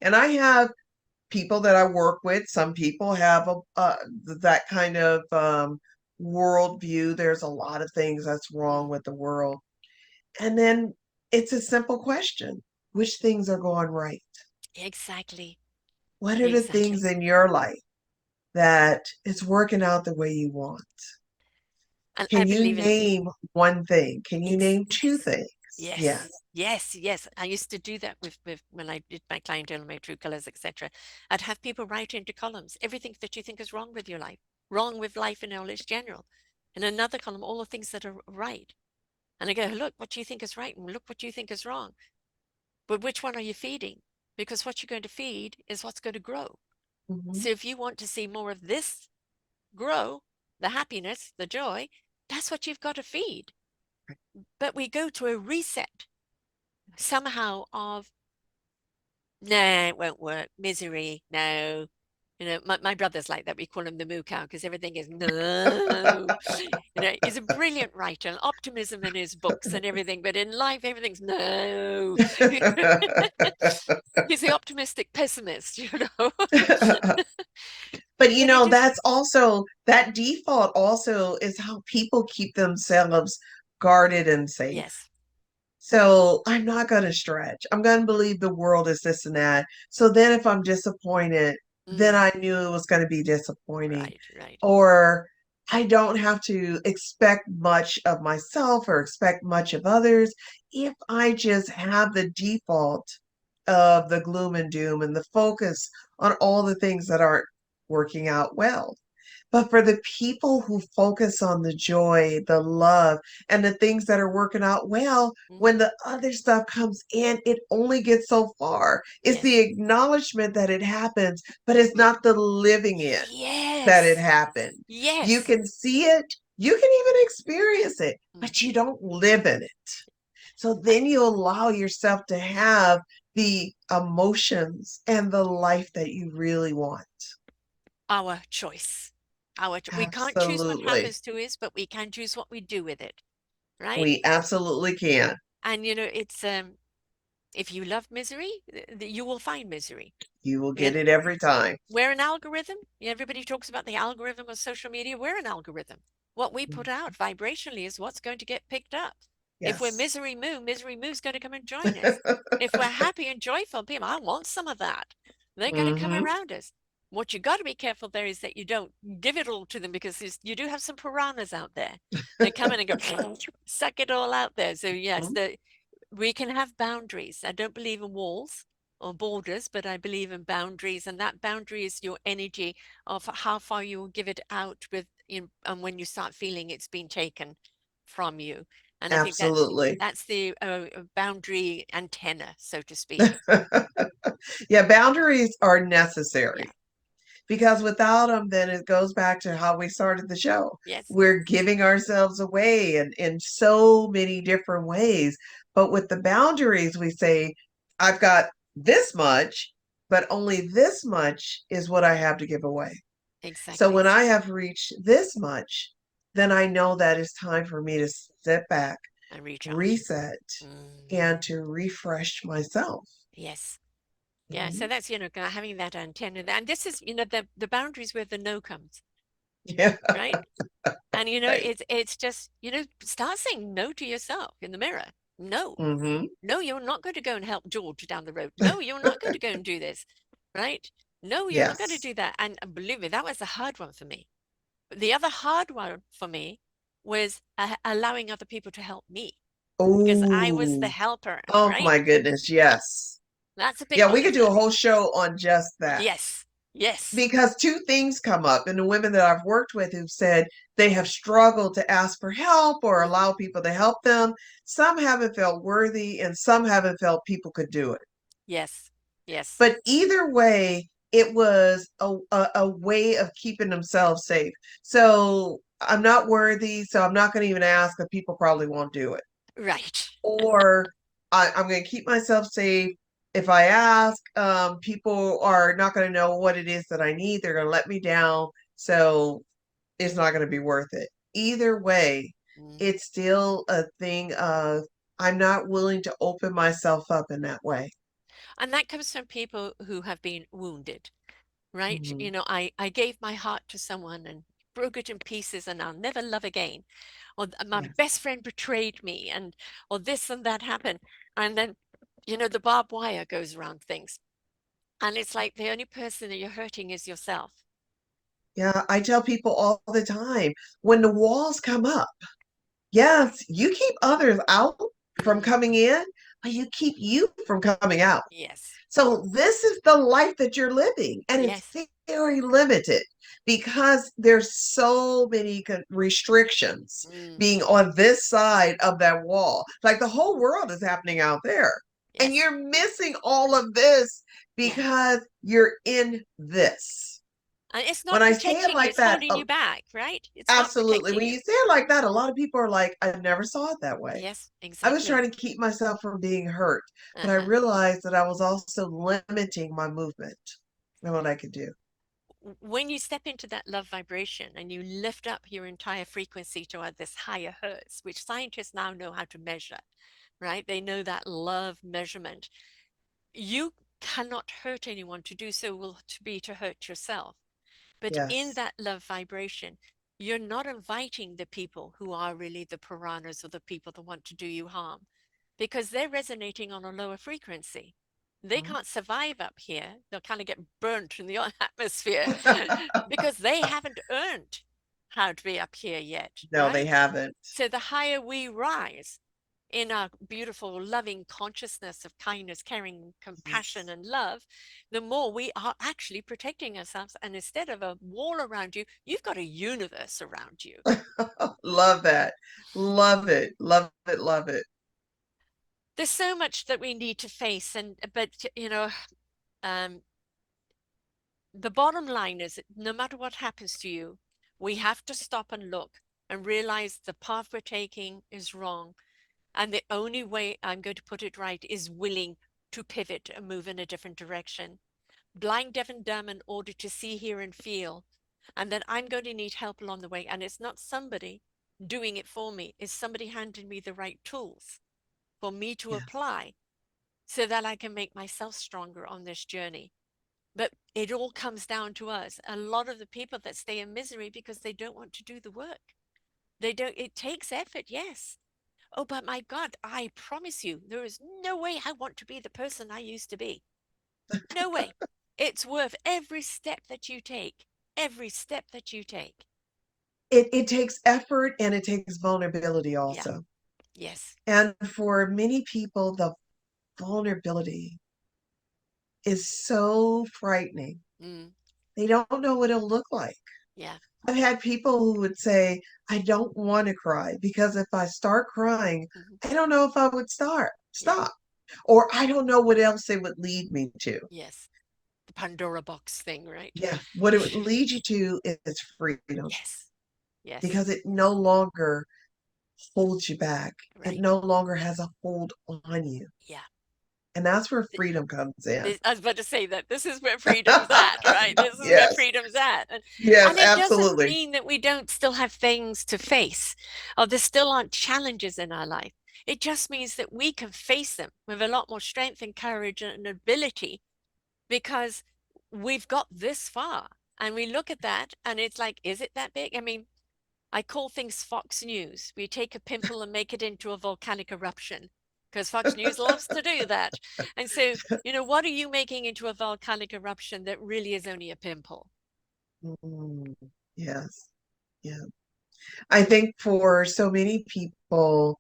And I have people that I work with. Some people have that kind of worldview. There's a lot of things that's wrong Mm. with the world. And then it's a simple question: which things are going right? Exactly. What are the things Exactly. in your life that is working out the way you want? And I Can you believe in name one thing? Can you name two yes. things? Yes. Yes. Yes, yes. I used to do that with when I did my clientele, my true colors, etc. I'd have people write into columns everything that you think is wrong with your life, wrong with life in all its general. In another column, all the things that are right. And I go, look what you think is right and look what you think is wrong. But which one are you feeding? Because what you're going to feed is what's going to grow. Mhm. So if you want to see more of this grow, the happiness, the joy, that's what you've got to feed. But we go to a reset somehow of, nah, it won't work. Misery, no. My brother's like that. We call him the moo cow because everything is no. He's a brilliant writer and optimism in his books and everything, but in life, everything's no. He's the optimistic pessimist, But But he just, that's also that default also is how people keep themselves guarded and safe. yes. So I'm not going to stretch. I'm going to believe the world is this and that. So then if I'm disappointed, then Mm, I knew it was going to be disappointing. right, right. Or I don't have to expect much of myself or expect much of others if I just have the default of the gloom and doom and the focus on all the things that aren't working out well. But for the people who focus on the joy, the love, and the things that are working out well, when Hmm. the other stuff comes in, it only gets so far. It's the Yes. acknowledgement that it happens, but it's not the living in that it Yes. happened. You Yes. can see it, you can even experience it, Mm. but you don't live in it. So Uh, then you allow yourself to have the emotions and the life that you really want. Our choice. We can't choose what Absolutely. happens to us, but we can choose what we do with it, right? We absolutely can. And it's if you love misery, you will find misery. You will You get it every time. We're an algorithm. Everybody talks about the algorithm of social media. We're an algorithm. What we put out vibrationally is what's going to get picked up. If we're Yes. Misery Moo's going to come and join us. If we're happy and joyful people, I want some of that. They're going to come Hmm. around us. What you got to be careful there is that you don't give it all to them because you do have some piranhas out there. They come in and go suck it all out there. So yes, we can have boundaries. I don't believe in walls or borders, but I believe in boundaries, and that boundary is your energy of how far you will give it out and when you start feeling it's been taken from you. And I think Absolutely. that's the boundary antenna, so to speak. Yeah, boundaries are Yeah. necessary. because without them, then it goes back to how we started the show. Yes, We're giving ourselves away in so many different ways. But with the boundaries, we say, I've got this much, but only this much is what I have to give away. So exactly. when I have reached this much, then I know that it's time for me to step back, And recharge. reset, Mm, and to refresh myself. yes. Yeah. So Mhm. that's, having that antenna there. And this is, the boundaries where the no comes, Yeah, right? And right. it's just, start saying no to yourself in the mirror. No. Hmm. No, you're not going to go and help George down the road. No, you're not going to go and do this, right? No, you're not going to Yes. do that. And believe me, that was a hard one for me. But the other hard one for me was allowing other people to help me because I was the Oh, helper, oh right? my goodness. Yes. That's a big Yeah, one, we could isn't do a it? whole show on just that. Yes, yes. Because two things come up in the women that I've worked with who've said they have struggled to ask for help or Hmm. allow people to help them. Some haven't felt worthy and some haven't felt people could do it. Yes, yes. But either way, it was a way of keeping themselves safe. So I'm not worthy, so I'm not going to even ask, but people probably won't do it. Right. Or I'm going to keep myself safe. If I ask, people are not going to know what it is that I need. They're going to let me down. So it's not going to be worth it. Either way, Mm. it's still a thing of I'm not willing to open myself up in that way. And that comes from people who have been wounded, right? Mhm. I gave my heart to someone and broke it in pieces and I'll never love again. Or my Yes. best friend betrayed me and or this and that happened. And then, the barbed wire goes around things. And it's like the only person that you're hurting is yourself. Yeah, I tell people all the time when the walls come up, yes, you keep others out from Mm, coming in, but you keep you from coming out. yes. So this is the life that you're living, and it's Yes. very limited because there's so many restrictions Mm, being on this side of that wall. Like the whole world is happening out there, and yes. you're missing all of this Yeah. because you're in this. And it's When not I say it protecting you, like it's that, holding you back, right? It's not absolutely. protecting When you. you say it like that, a lot of people are like, I never saw it that way. Yes, I was exactly. trying to keep myself from being hurt, but I Uh-huh. realized that I was also limiting my movement and what I could do. When you step into that love vibration and you lift up your entire frequency toward this higher hertz, which scientists now know how to measure, right? They know that love measurement. You cannot hurt anyone. To do so will to be to hurt yourself. But in Yes. that love vibration, you're not inviting the people who are really the piranhas or the people that want to do you harm because they're resonating on a lower frequency. They can't survive up here. They'll kind of get burnt in the atmosphere because they haven't earned how to be up here yet, No, they right? haven't. So the higher we rise in our beautiful, loving consciousness of kindness, caring, compassion, Yes. and love, the more we are actually protecting ourselves. And instead of a wall around you, you've got a universe around you. Love that. Love it. Love it. Love it. There's so much that we need to face, and but um, the bottom line is that no matter what happens to you, we have to stop and look and realize the path we're taking is wrong. And the only way I'm going to put it right is willing to pivot and move in a different direction. Blind, deaf, and dumb in order to see, hear, and feel. And then I'm going to need help along the way. And it's not somebody doing it for me, it's somebody handing me the right tools for me to Yeah. apply so that I can make myself stronger on this journey. But it all comes down to us. A lot of the people that stay in misery because they don't want to do the work. They don't, it takes effort, yes. Oh, but my God, I promise you, there is no way I want to be the person I used to be. No way. It's worth every step that you take, every step that you take. It takes effort and it takes vulnerability Yeah. also. Yes. And for many people, the vulnerability is so frightening. Mm, They don't know what it'll look like. yeah. I've had people who would say, I don't want to cry because if I start crying, Hmm. I don't know if I would Yeah. stop, or I don't know what else it would lead me to. Yes. Pandora box thing, right? Yeah, what it would lead you to is freedom Yes. Yes. because it no longer holds you back. It Right. no longer has a hold on you. Yeah. And that's where freedom comes in. I was about to say that this is where freedom's at, right? This is where Yes, freedom's at. yes, And it doesn't absolutely. mean that we don't still have things to face or there still aren't challenges in our life. It just means that we can face them with a lot more strength and courage and ability because we've got this far. And we look at that and it's like, is it that big? I mean, I call things Fox News. We take a pimple and make it into a volcanic eruption because Fox News loves to do that. And so, what are you making into a volcanic eruption that really is only a pimple? Mm, yes, yeah. I think for so many people,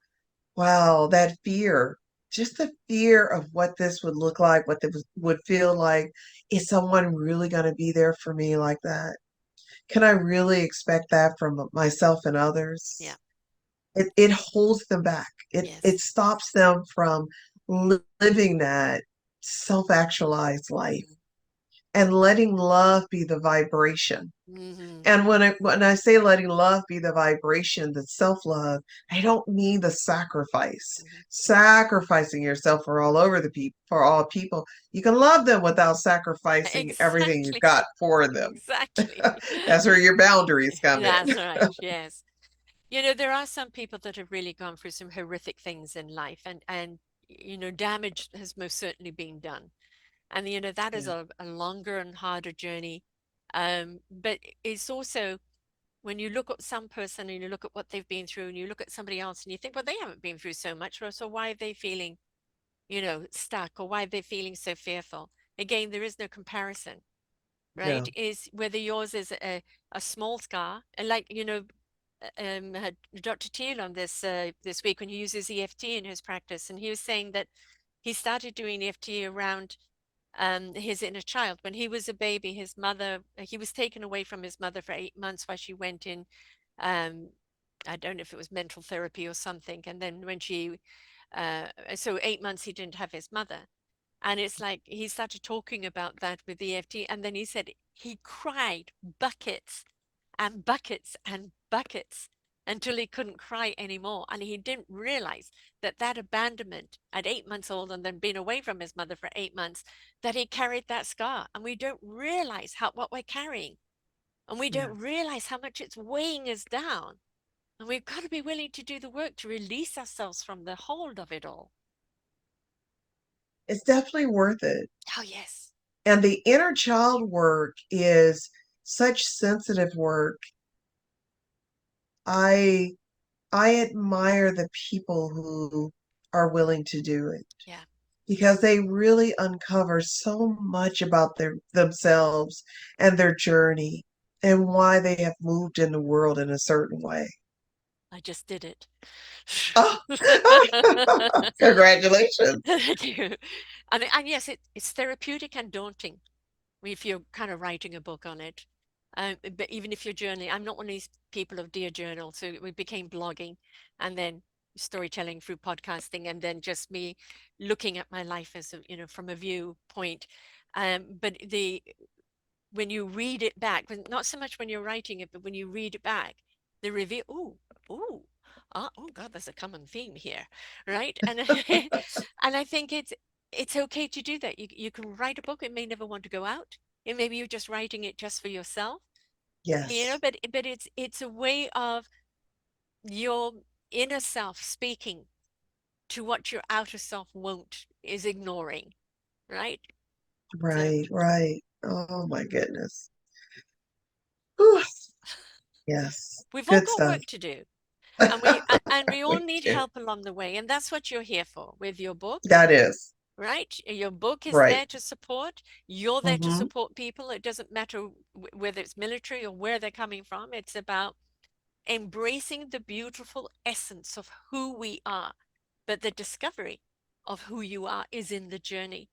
wow, that fear, just the fear of what this would look like, what this would feel like. Is someone really going to be there for me like that? Can I really expect that from myself and Yeah. others? It holds them back. It Yes. stops them from living that self-actualized life Mm-hmm. and letting love be the vibration. Mm-hmm. And when I say letting love be the vibration, the self-love, I don't mean the sacrifice. Mm-hmm. Sacrificing yourself for all over the people, for all people. You can love them without sacrificing everything you've Exactly. got for them. Exactly. That's where your boundaries come in. That's right. Yes. There are some people that have really gone through some horrific things in life and damage has most certainly been done. And that is Yeah, a longer and harder journey. But it's also when you look at some person and you look at what they've been through and you look at somebody else and you think, well, they haven't been through so much, so why are they feeling, stuck or why are they feeling so fearful? Again, there is no comparison, right? no, Is whether yours is a small scar, and like, had Dr. Teal on this week when he uses EFT in his practice, and he was saying that he started doing EFT around his inner child. When he was a baby, his mother, he was taken away from his mother for 8 months while she went in, um, I don't know if it was mental therapy or something. And then so 8 months he didn't have his mother. And it's like he started talking about that with the EFT. And then he said he cried buckets and buckets and buckets until he couldn't cry anymore. And he didn't realize that that abandonment at 8 months old and then being away from his mother for 8 months, that he carried that scar. And we don't realize what we're carrying. And we yeah. don't realize how much it's weighing us down. And we've got to be willing to do the work to release ourselves from the hold of it all. It's definitely worth it. Oh, yes. And the inner child work is such sensitive work. I I admire the people who are willing to do it Yeah. because they really uncover so much about themselves and their journey and why they have moved in the world in a certain way. I just did it. Oh, congratulations. Thank you. And yes, it's therapeutic and daunting if you're kind of writing a book on it. But even if you're journaling, I'm not one of these people of dear journal, so it became blogging and then storytelling through podcasting and then just me looking at my life as from a viewpoint. But the when you read it back, not so much when you're writing it, but when you read it back, the review, oh, oh God, there's a common theme here, right? And and I think it's okay to do that. You can write a book. It may never want to go out. And maybe you're just writing it just for yourself, Yes, but it's a way of your inner self speaking to what your outer self won't is ignoring, right? So right, right. Oh my goodness. Whew. Yes, we've all good got stuff. work to do. And we all We need do. help along the way, and that's what you're here for with your book, That is right? Your book is right. there to support. You're there to Hmm. support people. It doesn't matter whether it's military or where they're coming from. It's about embracing the beautiful essence of who we are. But the discovery of who you are is in the journey.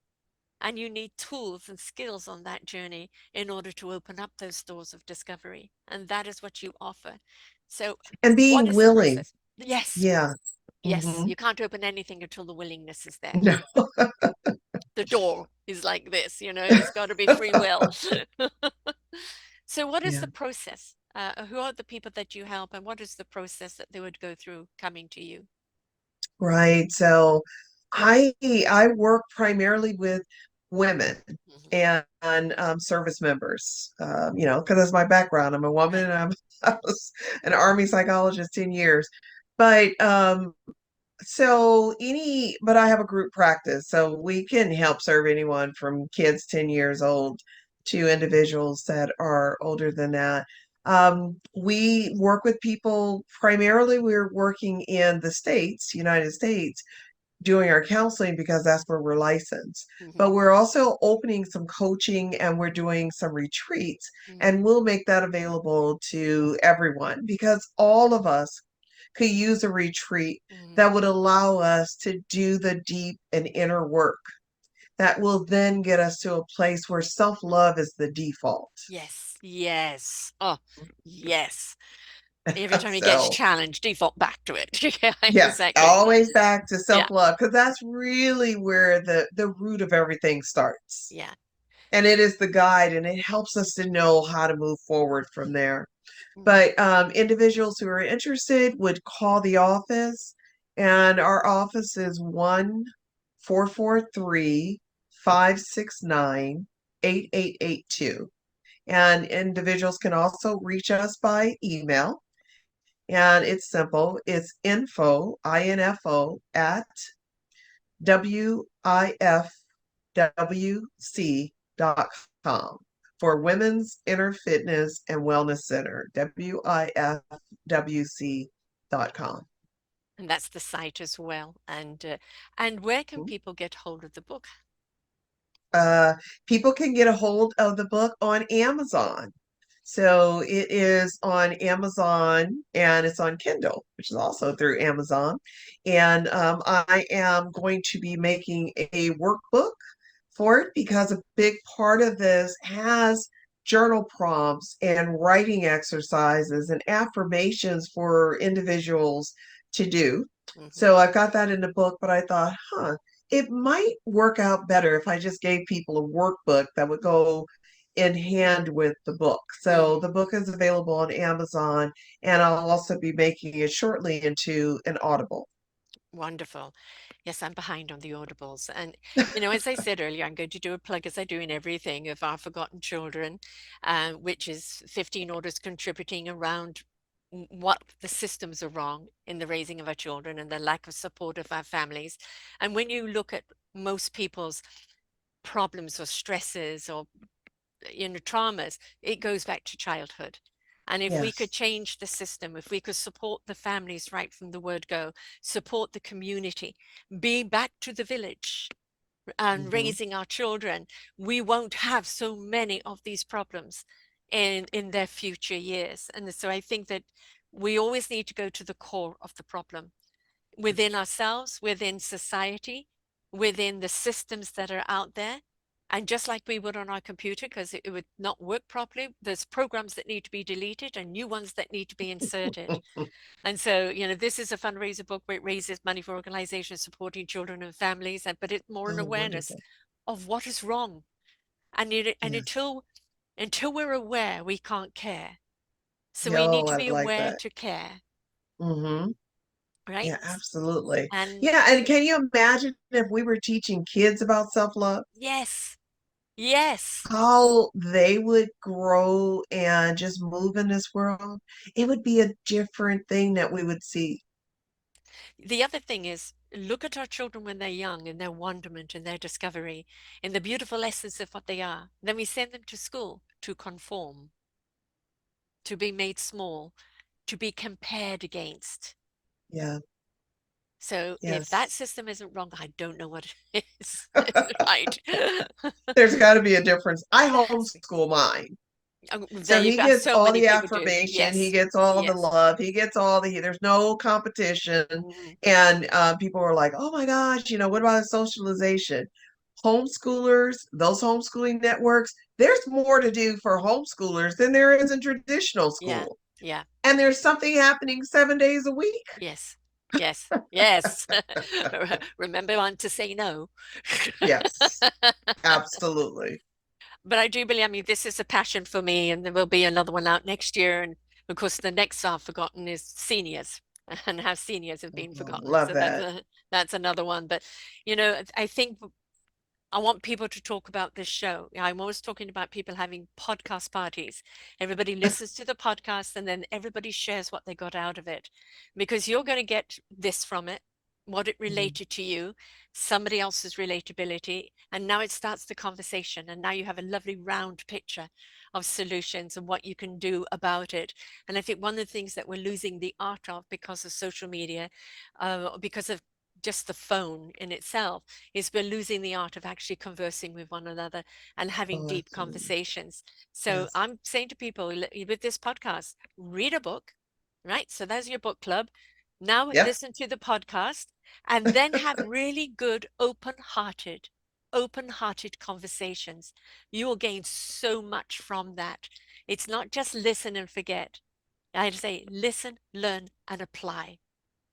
And you need tools and skills on that journey in order to open up those doors of discovery. And that is what you offer. So, And what being is the willing. process? Yes, Yeah. yes. Hmm. You can't open anything until the willingness is there. No. The door is like this, there's got to be free will. So what is Yeah. the process? Who are the people that you help, and what is the process that they would go through coming to you? Right. So I work primarily with women Hmm. and service members. Because that's my background. I'm a woman Right. and I was an Army psychologist 10 years. But but I have a group practice, so we can help serve anyone from kids 10 years old to individuals that are older than that. We work with people primarily, we're working in the States, United States, doing our counseling because that's where we're licensed. Hmm. But we're also opening some coaching and we're doing some retreats, Hmm. and we'll make that available to everyone because all of us could use a retreat Hmm. that would allow us to do the deep and inner work that will then get us to a place where self-love is the default. Yes, yes. Oh, yes. Every time he gets So, challenged, default back to it. Yeah, yeah, exactly. always back to Yeah, self-love because that's really where the root of everything starts. yeah. And it is the guide and it helps us to know how to move forward from there. Hmm. But individuals who are interested would call the office, and our office is 1-443-569-8882. And individuals can also reach us by email, and it's simple. It's info at wifwc.com for Women's Inner Fitness and Wellness Center, wifwc.com. And that's the site as well. And where can people get hold of the book? Uh, People can get a hold of the book on Amazon. So it is on Amazon and it's on Kindle, which is also through Amazon. And I am going to be making a workbook for it because a big part of this has journal prompts and writing exercises and affirmations for individuals to do. Hmm. So I've got that in the book, but I thought, it might work out better if I just gave people a workbook that would go in hand with the book. So Hmm. the book is available on Amazon, and I'll also be making it shortly into an Audible. Wonderful. Yes, I'm behind on the audibles. And, as I said earlier, I'm going to do a plug as I do in everything of Our Forgotten Children, which is 15 orders contributing around what the systems are wrong in the raising of our children and the lack of support of our families. And when you look at most people's problems or stresses or traumas, it goes back to childhood. And if we could Yes. change the system, if we could support the families right from the word go, support the community, be back to the village and Hmm. raising our children, we won't have so many of these problems in their future years. And so I think that we always need to go to the core of the problem within ourselves, within society, within the systems that are out there. And just like we would on our computer, because it would not work properly, there's programs that need to be deleted and new ones that need to be inserted. And so, this is a fundraiser book where it raises money for organizations supporting children and families, but it's more an Oh, awareness wonderful. of what is wrong. And Yes. until we're aware, we can't care. So Yeah, we need oh, to I be like aware that. to care, Hmm. right? Yeah, absolutely. And Yeah, and can you imagine if we were teaching kids about self-love? yes, yes. How they would grow and just move in this world? It would be a different thing that we would see. The other thing is, look at our children when they're young in their wonderment and their discovery, in the beautiful essence of what they are. Then we send them to school to conform, to be made small, to be compared against. Yeah, So if that yes. system isn't wrong, I don't know what it is. Right. There's got to be a difference. I There has to be. homeschool mine. Oh, there So you he go. gets So all many the people do. affirmation, he Yes. gets all the Yes. love, he gets all there's no competition. Mhm. And people were like, oh my gosh, what about socialization? Homeschoolers, those homeschooling networks, there's more to do for homeschoolers than there is in traditional Yeah. school. Yeah. And there's something happening 7 days a week. Yes. Yes, yes. Remember when to say no. Yes, absolutely. But I do believe, I mean, this is a passion for me, and there will be another one out next year. And of course, the next I've forgotten is seniors and how seniors have been Oh, forgotten. love So that. that's another one. But I think I want people to talk about this show. I'm always talking about people having podcast parties. Everybody listens to the podcast and then everybody shares what they got out of it because you're going to get this from it, what it Mhm. related to you, somebody else's relatability. And now it starts the conversation. And now you have a lovely round picture of solutions and what you can do about it. And I think one of the things that we're losing the art of because of social media, because of just the phone in itself, is we're losing the art of actually conversing with one another and having Oh, deep absolutely. conversations. So Yes. I'm saying to people with this podcast, read a book, right? So there's your book club. Now Yep. listen to the podcast and then have really good open-hearted conversations. You will gain so much from that. It's not just listen and forget. I'd say listen, learn, and apply.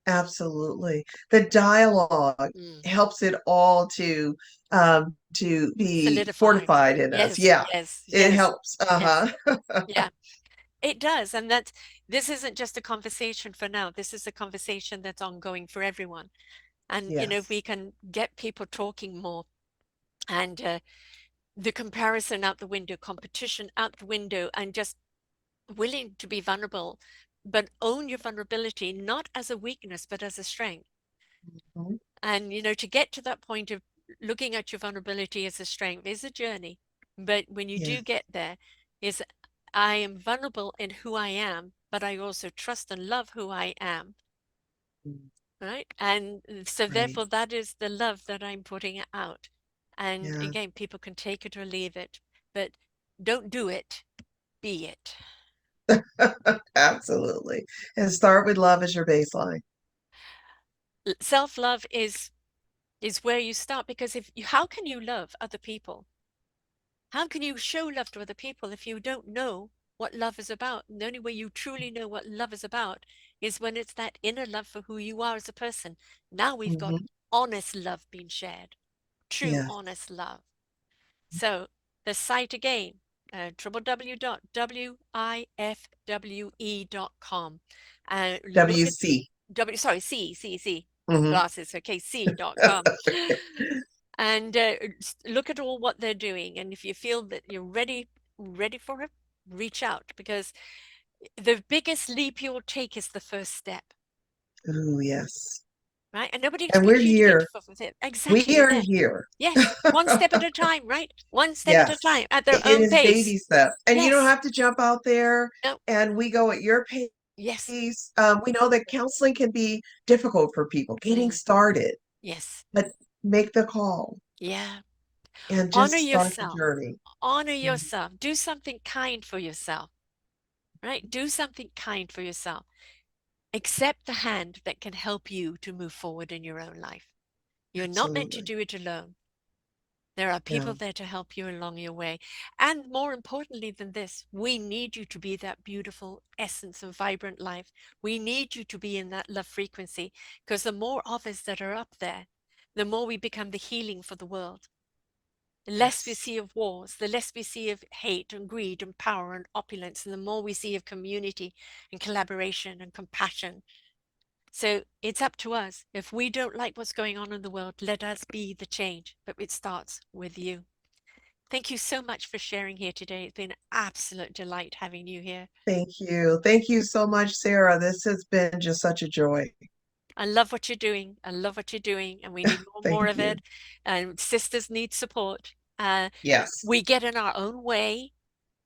Absolutely. The dialogue Mm. helps it all to be Solidify. fortified in us. Yes, Yeah, yes, it yes, helps. yes. Uh-huh. Yeah, it does. And that this isn't just a conversation for now. This is a conversation that's ongoing for everyone. And, if Yes. we can get people talking more and the comparison out the window, competition out the window, and just willing to be vulnerable, but own your vulnerability, not as a weakness, but as a strength. Mhm. And, to get to that point of looking at your vulnerability as a strength is a journey. But when you do Yes. get there, is I am vulnerable in who I am, but I also trust and love who I am. Mm. Right. And so Right. therefore that is the love that I'm putting out. And Yeah. again, people can take it or leave it, but don't do it, be it. Absolutely. And start with love as your baseline. Self-love is where you start because if you, how can you love other people? How can you show love to other people if you don't know what love is about? And the only way you truly know what love is about is when it's that inner love for who you are as a person. Now we've got Hmm. honest love being shared, true Yes. honest love. So the site again, www.wifwe.com. Look at WC. sorry, C, Hmm. glasses, okay, C.com. And look at all what they're doing. And if you feel that you're ready for it, reach out because the biggest leap you'll take is the first step, Oh, yes. right? And nobody And we're expects you to get to here. fulfill. Exactly, We you're are there. here. Yes, one step at a time, right? One step at a Yes. time at their It own is pace. baby steps. And you don't Yes. have to jump out there No. and we go at your Yes. pace. We know that counseling can be difficult for people getting Mm. started, Yes. but make the call Yeah. and Honor just start the yourself. journey. Honor Mhm. yourself. Do something kind for yourself, right? Do something kind for yourself. Accept the hand that can help you to move forward in your own life. You're not meant to Absolutely. do it alone. There are people Yeah. there to help you along your way. And more importantly than this, we need you to be that beautiful essence of vibrant life. We need you to be in that love frequency because the more of us that are up there, the more we become the healing for the world. The less we Yes. see of wars, the less we see of hate and greed and power and opulence, and the more we see of community and collaboration and compassion. So it's up to us. If we don't like what's going on in the world, let us be the change. But it starts with you. Thank you so much for sharing here today. It's been an absolute delight having you here. Thank you. Thank you so much, Sarah. This has been just such a joy. I love what you're doing. I love what you're doing, and we need more Thank of you. it. And sisters need support. Yes. We get in our own way,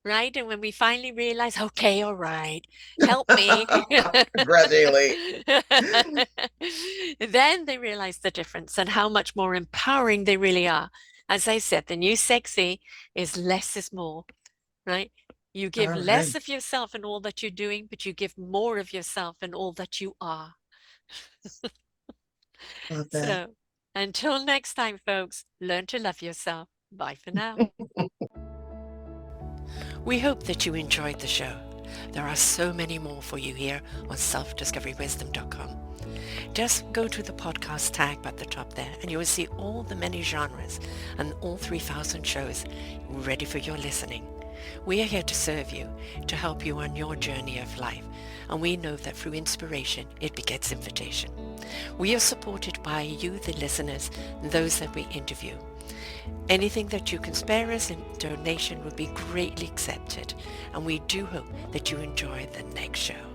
right? And when we finally realize, okay, all right, help me, Grudgingly. then they realize the difference and how much more empowering they really are. As I said, the new sexy is less is more, right? You give All less right. of yourself in all that you're doing, but you give more of yourself in all that you are. Love that. So until next time, folks, learn to love yourself. Bye for now. We hope that you enjoyed the show. There are so many more for you here on selfdiscoverywisdom.com. Just go to the podcast tab at the top there and you will see all the many genres and all 3,000 shows ready for your listening. We are here to serve you, to help you on your journey of life, and we know that through inspiration, it begets invitation. We are supported by you, the listeners, and those that we interview. Anything that you can spare us in donation would be greatly accepted, and we do hope that you enjoy the next show.